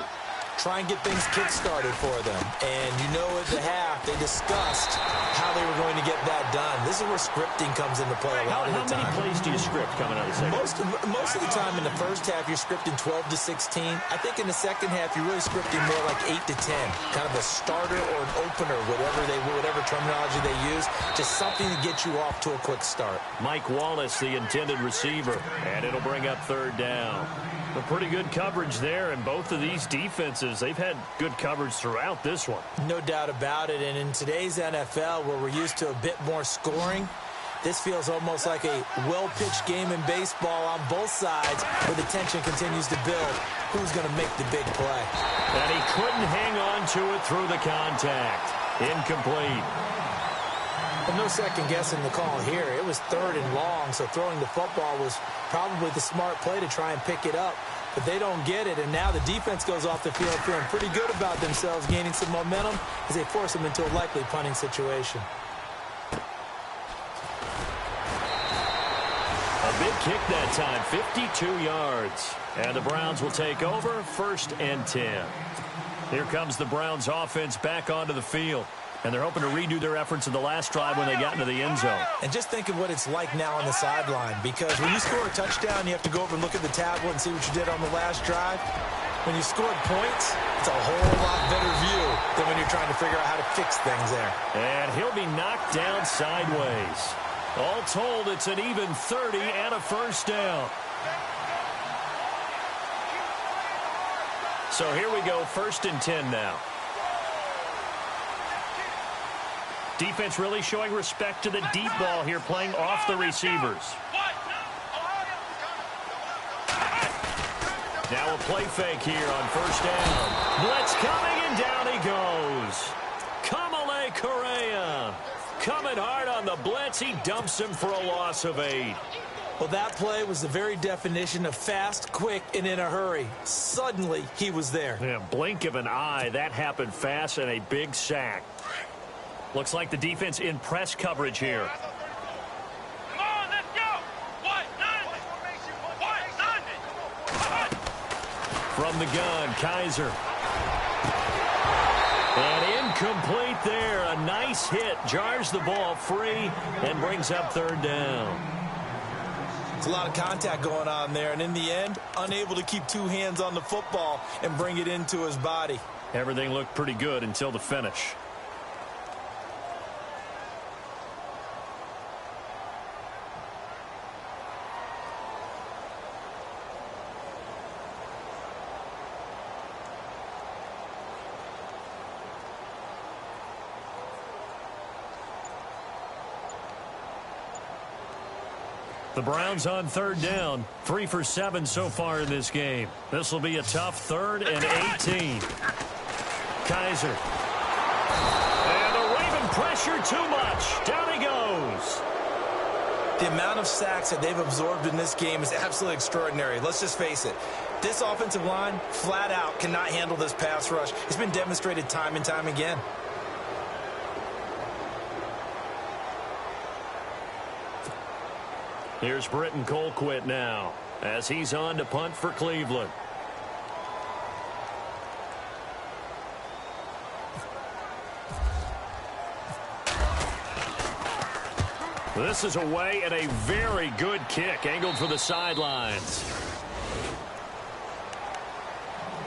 Try and get things kick-started for them. And you know at the half, they discussed how they were going to get that done. This is where scripting comes into play a lot of the time. How many plays do you script coming out of the 2nd? Most of the time in the first half, you're scripting 12 to 16. I think in the 2nd half, you're really scripting more like 8 to 10. Kind of a starter or an opener, whatever terminology they use. Just something to get you off to a quick start. Mike Wallace, the intended receiver. And it'll bring up 3rd down. A pretty good coverage there, and both of these defenses, they've had good coverage throughout this one. No doubt about it, and in today's NFL, where we're used to a bit more scoring, this feels almost like a well-pitched game in baseball on both sides, where the tension continues to build. Who's going to make the big play? And he couldn't hang on to it through the contact. Incomplete. Well, no second guessing the call here. It was 3rd and long, so throwing the football was probably the smart play to try and pick it up. But they don't get it, and now the defense goes off the field feeling pretty good about themselves, gaining some momentum as they force them into a likely punting situation. A big kick that time, 52 yards. And the Browns will take over, 1st and 10. Here comes the Browns offense back onto the field. And they're hoping to redo their efforts in the last drive when they got into the end zone. And just think of what it's like now on the sideline, because when you score a touchdown, you have to go over and look at the tablet and see what you did on the last drive. When you scored points, it's a whole lot better view than when you're trying to figure out how to fix things there. And he'll be knocked down sideways. All told, it's an even 30 and a 1st down. So here we go, 1st and 10 now. Defense really showing respect to the deep ball here, playing off the receivers. Now a play fake here on 1st down. Blitz coming, and down he goes. Kamale Correa coming hard on the blitz. He dumps him for a loss of 8. Well, that play was the very definition of fast, quick, and in a hurry. Suddenly, he was there. Yeah, blink of an eye. That happened fast, and a big sack. Looks like the defense in press coverage here. Come on, let's go. From the gun, Kaiser. And incomplete there. A nice hit. Jars the ball free and brings up 3rd down. It's a lot of contact going on there, and in the end, unable to keep 2 hands on the football and bring it into his body. Everything looked pretty good until the finish. The Browns on 3rd down, 3 for 7 so far in this game. This will be a tough 3rd and 18. Kaiser. And the Raven pressure too much. Down he goes. The amount of sacks that they've absorbed in this game is absolutely extraordinary. Let's just face it. This offensive line, flat out, cannot handle this pass rush. It's been demonstrated time and time again. Here's Britton Colquitt now as he's on to punt for Cleveland. This is away and a very good kick angled for the sidelines.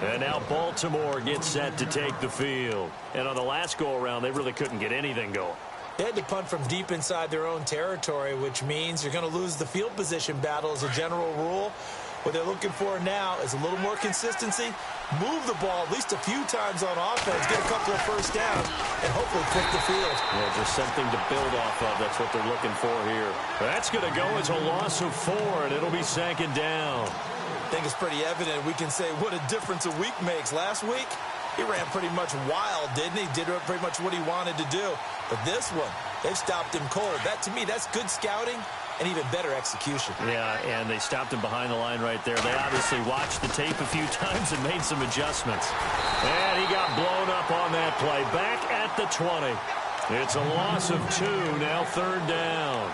And now Baltimore gets set to take the field. And on the last go-around, they really couldn't get anything going. They had to punt from deep inside their own territory, which means you're going to lose the field position battle as a general rule. What they're looking for now is a little more consistency, move the ball at least a few times on offense, get a couple of 1st downs, and hopefully flip the field. Yeah, just something to build off of. That's what they're looking for here. That's going to go as a loss of 4, and it'll be 2nd down. I think it's pretty evident. We can say what a difference a week makes. Last week, he ran pretty much wild, didn't he? Did pretty much what he wanted to do. But this one, they've stopped him cold. That, to me, that's good scouting and even better execution. Yeah, and they stopped him behind the line right there. They obviously watched the tape a few times and made some adjustments. And he got blown up on that play. Back at the 20. It's a loss of 2, now 3rd down.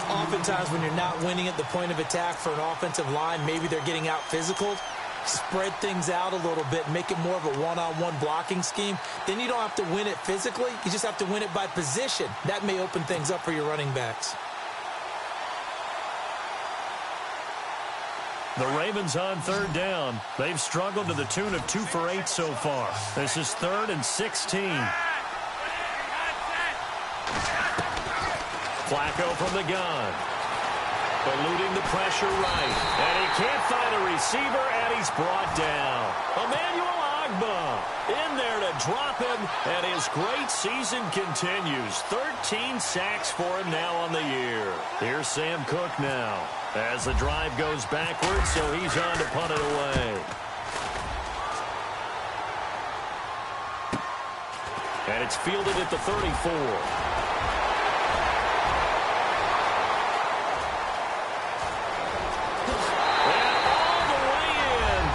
Oftentimes when you're not winning at the point of attack for an offensive line, maybe they're getting out physical. Spread things out a little bit, make it more of a one-on-one blocking scheme. Then you don't have to win it physically. You just have to win it by position. That may open things up for your running backs. The Ravens on 3rd down. They've struggled to the tune of 2 for 8 so far. This is 3rd and 16. Flacco from the gun. Eluding the pressure right. And he can't find a receiver, and he's brought down. Emmanuel Ogbah in there to drop him, and his great season continues. 13 sacks for him now on the year. Here's Sam Cook now as the drive goes backwards, so he's on to punt it away. And it's fielded at the 34.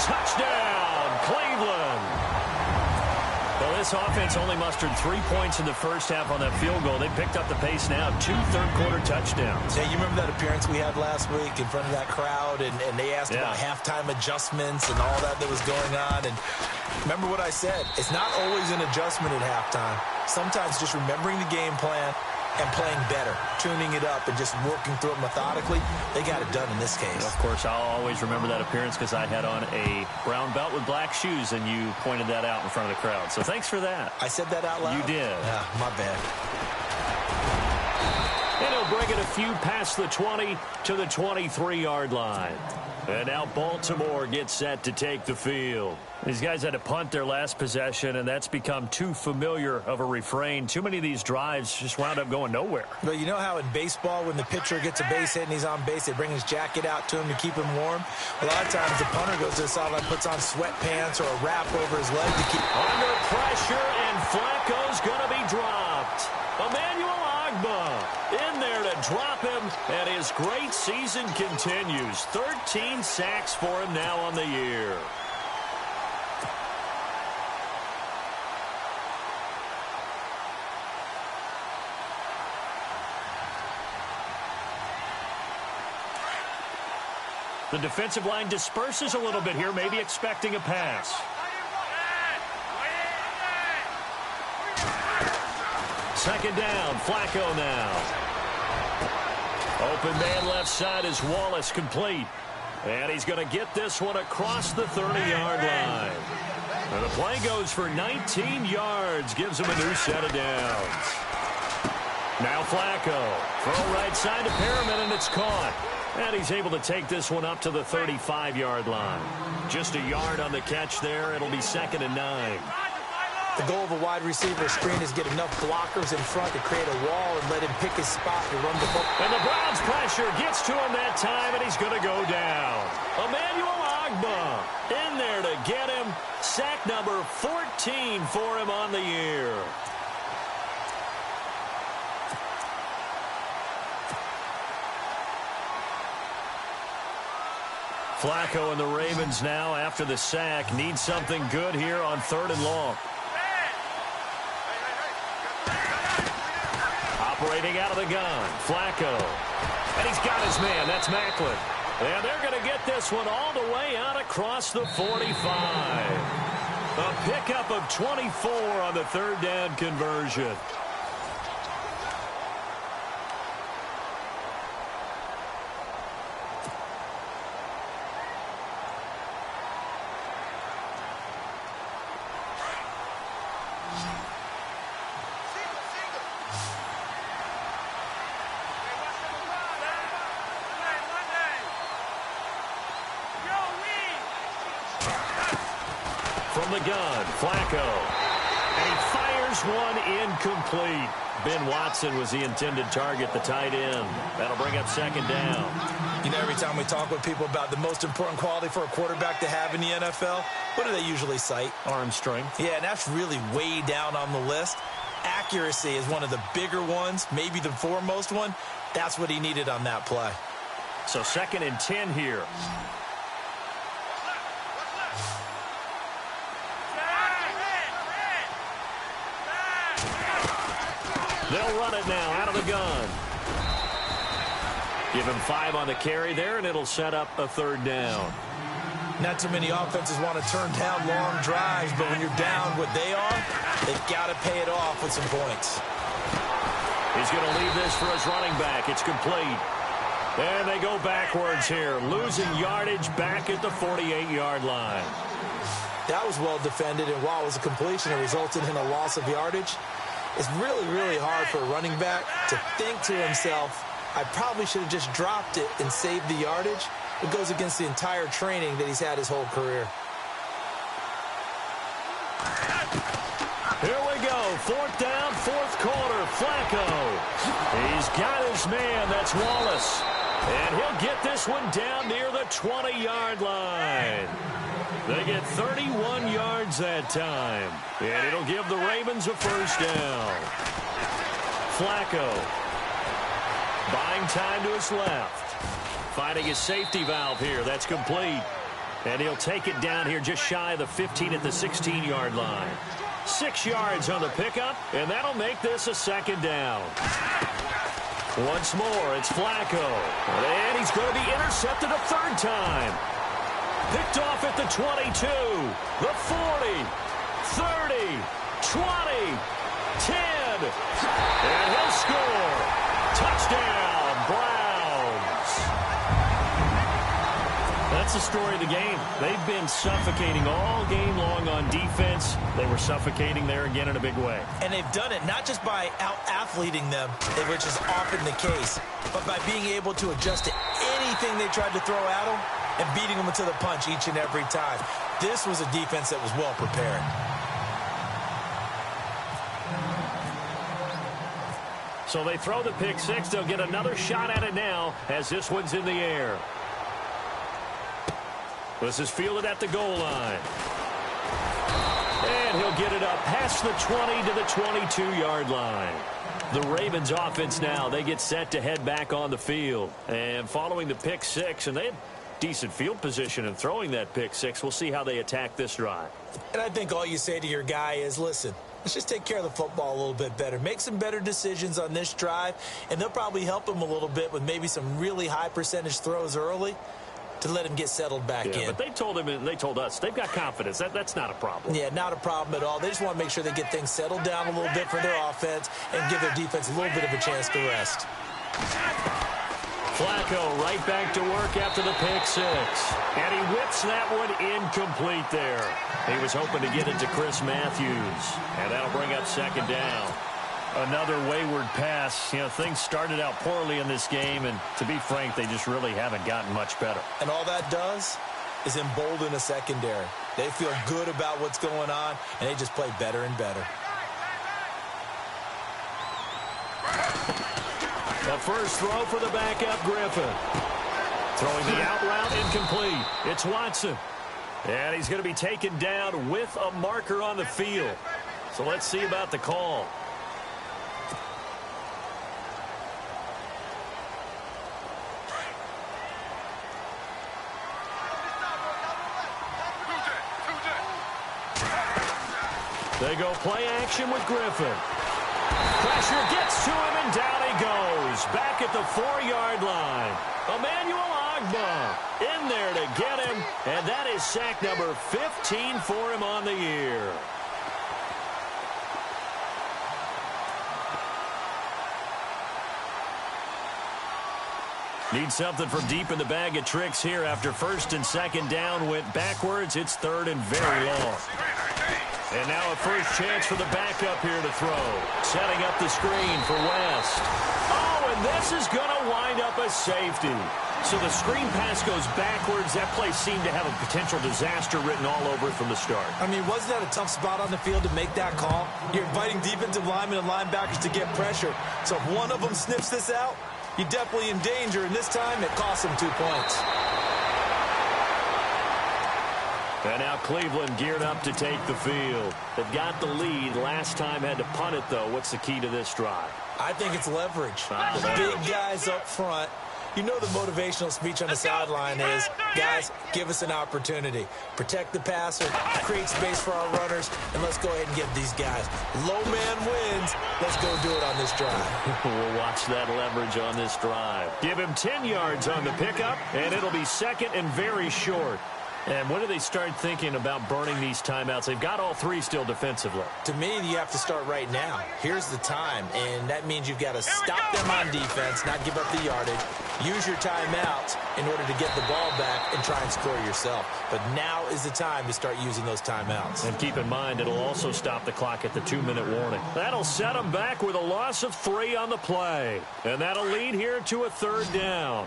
touchdown, Cleveland. Well, this offense only mustered 3 points in the first half on that field goal. They picked up the pace now, 2 third-quarter touchdowns. Yeah, you remember that appearance we had last week in front of that crowd, and they asked about halftime adjustments and all that was going on. And remember what I said, it's not always an adjustment at halftime. Sometimes just remembering the game plan and playing better, tuning it up and just working through it methodically. They got it done in this case. Of course, I'll always remember that appearance because I had on a brown belt with black shoes, and you pointed that out in front of the crowd. So thanks for that. I said that out loud? You did. Yeah, my bad. And he'll bring it a few past the 20 to the 23-yard line. And now Baltimore gets set to take the field. These guys had to punt their last possession, and that's become too familiar of a refrain. Too many of these drives just wound up going nowhere. But you know how in baseball, when the pitcher gets a base hit and he's on base, they bring his jacket out to him to keep him warm? A lot of times the punter goes to the sideline, puts on sweatpants or a wrap over his leg to keep... Under pressure, and Flacco's going to be dropped. Emmanuel in there to drop him, and his great season continues. 13 sacks for him now on the year. The defensive line disperses a little bit here, maybe expecting a pass. Second down, Flacco now. Open man left side is Wallace, complete. And he's going to get this one across the 30-yard line. And the play goes for 19 yards, gives him a new set of downs. Now Flacco, throw right side to Perriman, and it's caught. And he's able to take this one up to the 35-yard line. Just a yard on the catch there. It'll be 2nd and 9. The goal of a wide receiver screen is get enough blockers in front to create a wall and let him pick his spot to run the ball. And the Browns' pressure gets to him that time, and he's going to go down. Emmanuel Ogbah in there to get him. Sack number 14 for him on the year. Flacco and the Ravens now, after the sack, need something good here on 3rd and long. Operating out of the gun, Flacco. And he's got his man, that's Macklin. And they're going to get this one all the way out across the 45. A pickup of 24 on the 3rd down conversion. From the gun, Flacco. And he fires one incomplete. Ben Watson was the intended target, the tight end. That'll bring up 2nd down. You know, every time we talk with people about the most important quality for a quarterback to have in the NFL, what do they usually cite? Arm strength. Yeah, and that's really way down on the list. Accuracy is one of the bigger ones, maybe the foremost one. That's what he needed on that play. So 2nd and 10 here. They'll run it now out of the gun. Give him 5 on the carry there, and it'll set up a 3rd down. Not too many offenses want to turn down long drives, but when you're down what they are, they've got to pay it off with some points. He's going to leave this for his running back. It's complete. And they go backwards here, losing yardage back at the 48-yard line. That was well defended, and while it was a completion, it resulted in a loss of yardage. It's really, really hard for a running back to think to himself, I probably should have just dropped it and saved the yardage. It goes against the entire training that he's had his whole career. Here we go, 4th down, 4th quarter, Flacco. He's got his man, that's Wallace. And he'll get this one down near the 20-yard line. They get 31 yards that time. And it'll give the Ravens a 1st down. Flacco buying time to his left. Finding his safety valve here. That's complete. And he'll take it down here just shy of the 15 at the 16-yard line. 6 yards on the pickup, and that'll make this a second down. Once more, it's Flacco. And he's going to be intercepted a third time. Picked off at the 22, the 40, 30, 20, 10. And he'll score. Touchdown, Browns. That's the story of the game. They've been suffocating all game long on defense. They were suffocating there again in a big way. And they've done it not just by out-athleting them, which is often the case, but by being able to adjust to anything they tried to throw at them and beating them to the punch each and every time. This was a defense that was well prepared. So they throw the pick six. They'll get another shot at it now as this one's in the air. This is fielded at the goal line. And he'll get it up past the 20 to the 22-yard line. The Ravens offense now, they get set to head back on the field. And following the pick six, and they had decent field position in throwing that pick six. We'll see how they attack this drive. And I think all you say to your guy is, listen, let's just take care of the football a little bit better. Make some better decisions on this drive, and they'll probably help him a little bit with maybe some really high percentage throws early to let him get settled back in. But they told him, and they told us, they've got confidence. That's not a problem. Yeah, not a problem at all. They just want to make sure they get things settled down a little bit for their offense and give their defense a little bit of a chance to rest. Flacco right back to work after the pick six. And he whips that one incomplete there. He was hoping to get it to Chris Matthews. And that'll bring up second down. Another wayward pass. You know, things started out poorly in this game, and to be frank, they just really haven't gotten much better. And all that does is embolden a secondary. They feel good about what's going on, and they just play better and better. The first throw for the backup, Griffin. Throwing the out route, incomplete. It's Watson. And he's going to be taken down with a marker on the field. So let's see about the call. They go play action with Griffin. Pressure gets to him, and down he goes. Back at the 4-yard line. Emmanuel Ogbah in there to get him, and that is sack number 15 for him on the year. Need something from deep in the bag of tricks here after first and second down went backwards. It's third and very long. And now a first chance for the backup here to throw. Setting up the screen for West. Oh, and this is going to wind up a safety. So the screen pass goes backwards. That play seemed to have a potential disaster written all over it from the start. I mean, wasn't that a tough spot on the field to make that call? You're inviting defensive linemen and linebackers to get pressure. So if one of them sniffs this out, you're definitely in danger. And this time, it cost them 2 points. And now Cleveland geared up to take the field. They've got the lead. Last time had to punt it, though. What's the key to this drive? I think it's leverage. The big guys up front. You know the motivational speech on the sideline is, guys, give us an opportunity. Protect the passer, create space for our runners, and let's go ahead and get these guys. Low man wins. Let's go do it on this drive. We'll watch that leverage on this drive. Give him 10 yards on the pickup, and it'll be second and very short. And when do they start thinking about burning these timeouts? They've got all three still defensively. To me, you have to start right now. Here's the time, and that means you've got to stop them on defense, not give up the yardage. Use your timeouts in order to get the ball back and try and score yourself. But now is the time to start using those timeouts. And keep in mind, it'll also stop the clock at the 2-minute warning. That'll set them back with a loss of 3 on the play. And that'll lead here to a third down.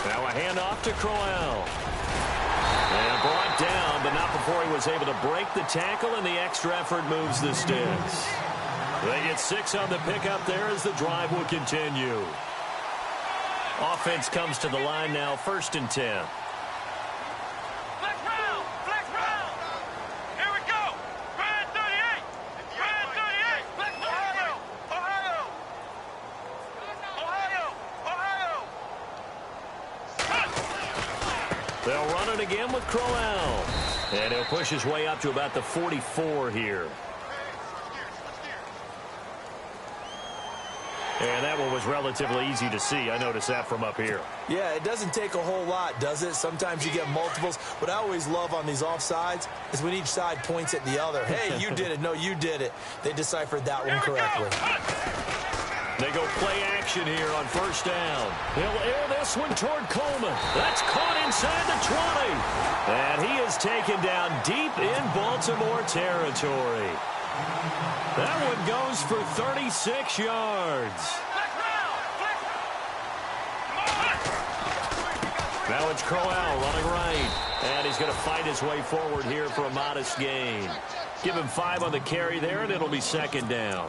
Now a handoff to Crowell. And brought down, but not before he was able to break the tackle, and the extra effort moves the sticks. They get 6 on the pickup there as the drive will continue. Offense comes to the line now, 1st and 10. They'll run it again with Crowell. And he'll push his way up to about the 44 here. And that one was relatively easy to see. I noticed that from up here. Yeah, it doesn't take a whole lot, does it? Sometimes you get multiples. What I always love on these offsides is when each side points at the other. Hey, you did it. No, you did it. They deciphered that one correctly. They go play action here on first down. He'll air this one toward Coleman. That's caught inside the 20. And he is taken down deep in Baltimore territory. That one goes for 36 yards. Now it's Crowell running right. And he's going to fight his way forward here for a modest gain. Give him 5 on the carry there, and it'll be second down.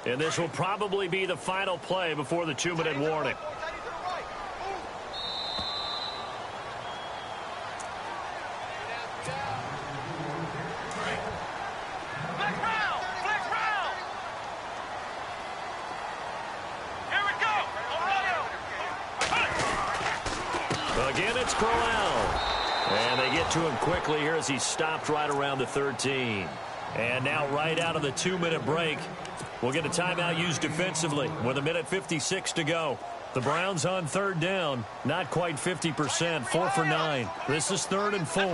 And this will probably be the final play before the 2-minute warning. Again, it's Crowell. And they get to him quickly here as he stopped right around the 13. And now right out of the 2-minute break, we'll get a timeout used defensively with 1:56 to go. The Browns on third down, not quite 50%, 4 for 9. This is 3rd and 4.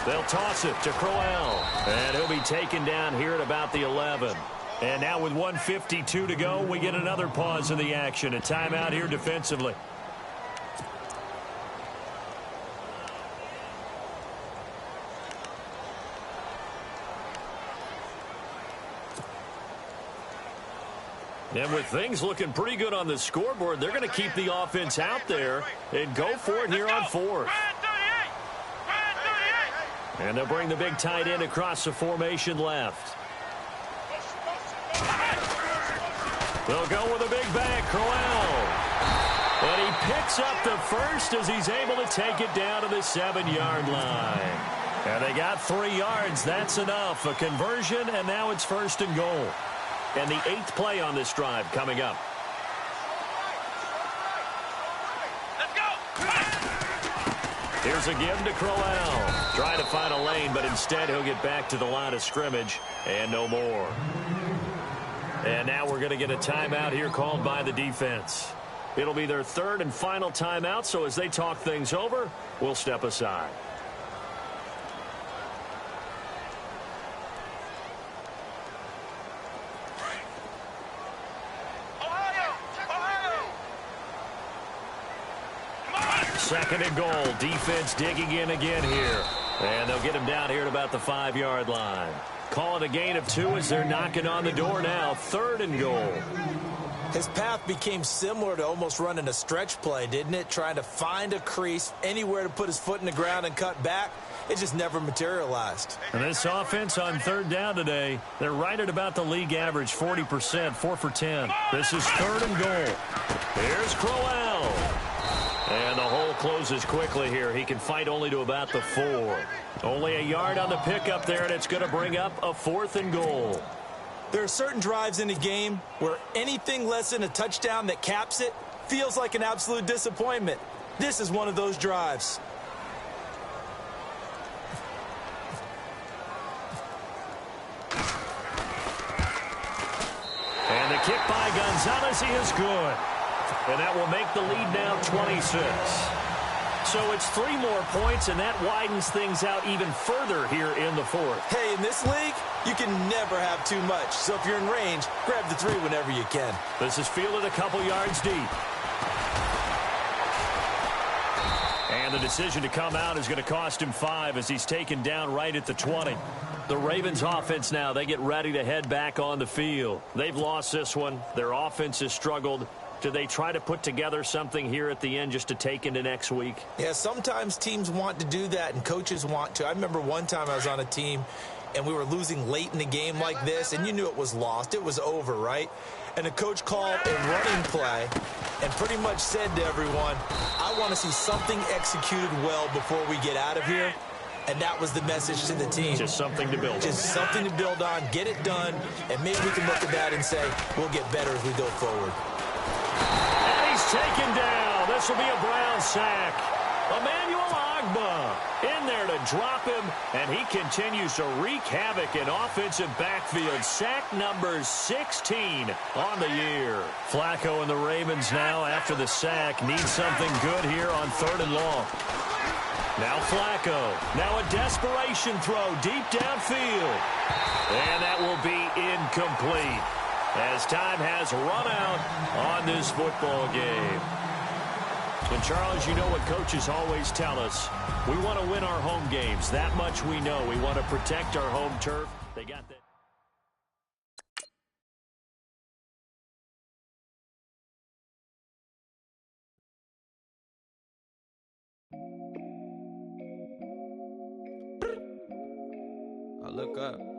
They'll toss it to Crowell, and he'll be taken down here at about the 11. And now with 1:52 to go, we get another pause in the action. A timeout here defensively. And with things looking pretty good on the scoreboard, they're going to keep the offense out there and go for it here on 4th. And they'll bring the big tight end across the formation left. They'll go with a big bang, Crowell. And he picks up the first as he's able to take it down to the 7-yard line. And they got 3 yards. That's enough. A conversion, and now it's 1st and goal. And the 8th play on this drive coming up. Let's go. Here's a give to Crowell. Trying to find a lane, but instead he'll get back to the line of scrimmage and no more. And now we're going to get a timeout here called by the defense. It'll be their 3rd and final timeout, so as they talk things over, we'll step aside. Second and goal. Defense digging in again here. And they'll get him down here at about the 5-yard line. Call it a gain of 2 as they're knocking on the door now. 3rd and goal. His path became similar to almost running a stretch play, didn't it? Trying to find a crease, anywhere to put his foot in the ground and cut back. It just never materialized. And this offense on 3rd down today, they're right at about the league average, 40%, 4 for 10. This is 3rd and goal. Here's Crowell. And the hole closes quickly here. He can fight only to about the 4. Only a yard on the pickup there, and it's going to bring up a 4th and goal. There are certain drives in the game where anything less than a touchdown that caps it feels like an absolute disappointment. This is one of those drives. And the kick by Gonzalez, he is good. And that will make the lead now 26. So it's 3 more points, and that widens things out even further here in the 4th. Hey, in this league, you can never have too much. So if you're in range, grab the 3 whenever you can. This is fielded a couple yards deep. And the decision to come out is going to cost him 5 as he's taken down right at the 20. The Ravens offense now, they get ready to head back on the field. They've lost this one. Their offense has struggled. Do they try to put together something here at the end just to take into next week? Yeah, sometimes teams want to do that and coaches want to. I remember one time I was on a team and we were losing late in the game like this, and you knew it was lost. It was over, right? And the coach called a running play and pretty much said to everyone, I I want to see something executed well before we get out of here. And that was the message to the team. Just something to build on. Just something to build on, get it done, and maybe we can look at that and say, we'll get better as we go forward. And he's taken down. This will be a Brown sack. Emmanuel Ogbah in there to drop him, and he continues to wreak havoc in offensive backfield. Sack number 16 on the year. Flacco and the Ravens now, after the sack, need something good here on 3rd and long. Now Flacco. Now a desperation throw deep downfield. And that will be incomplete as time has run out on this football game. And Charles, you know what coaches always tell us. We want to win our home games. That much we know. We want to protect our home turf. They got that. I look up.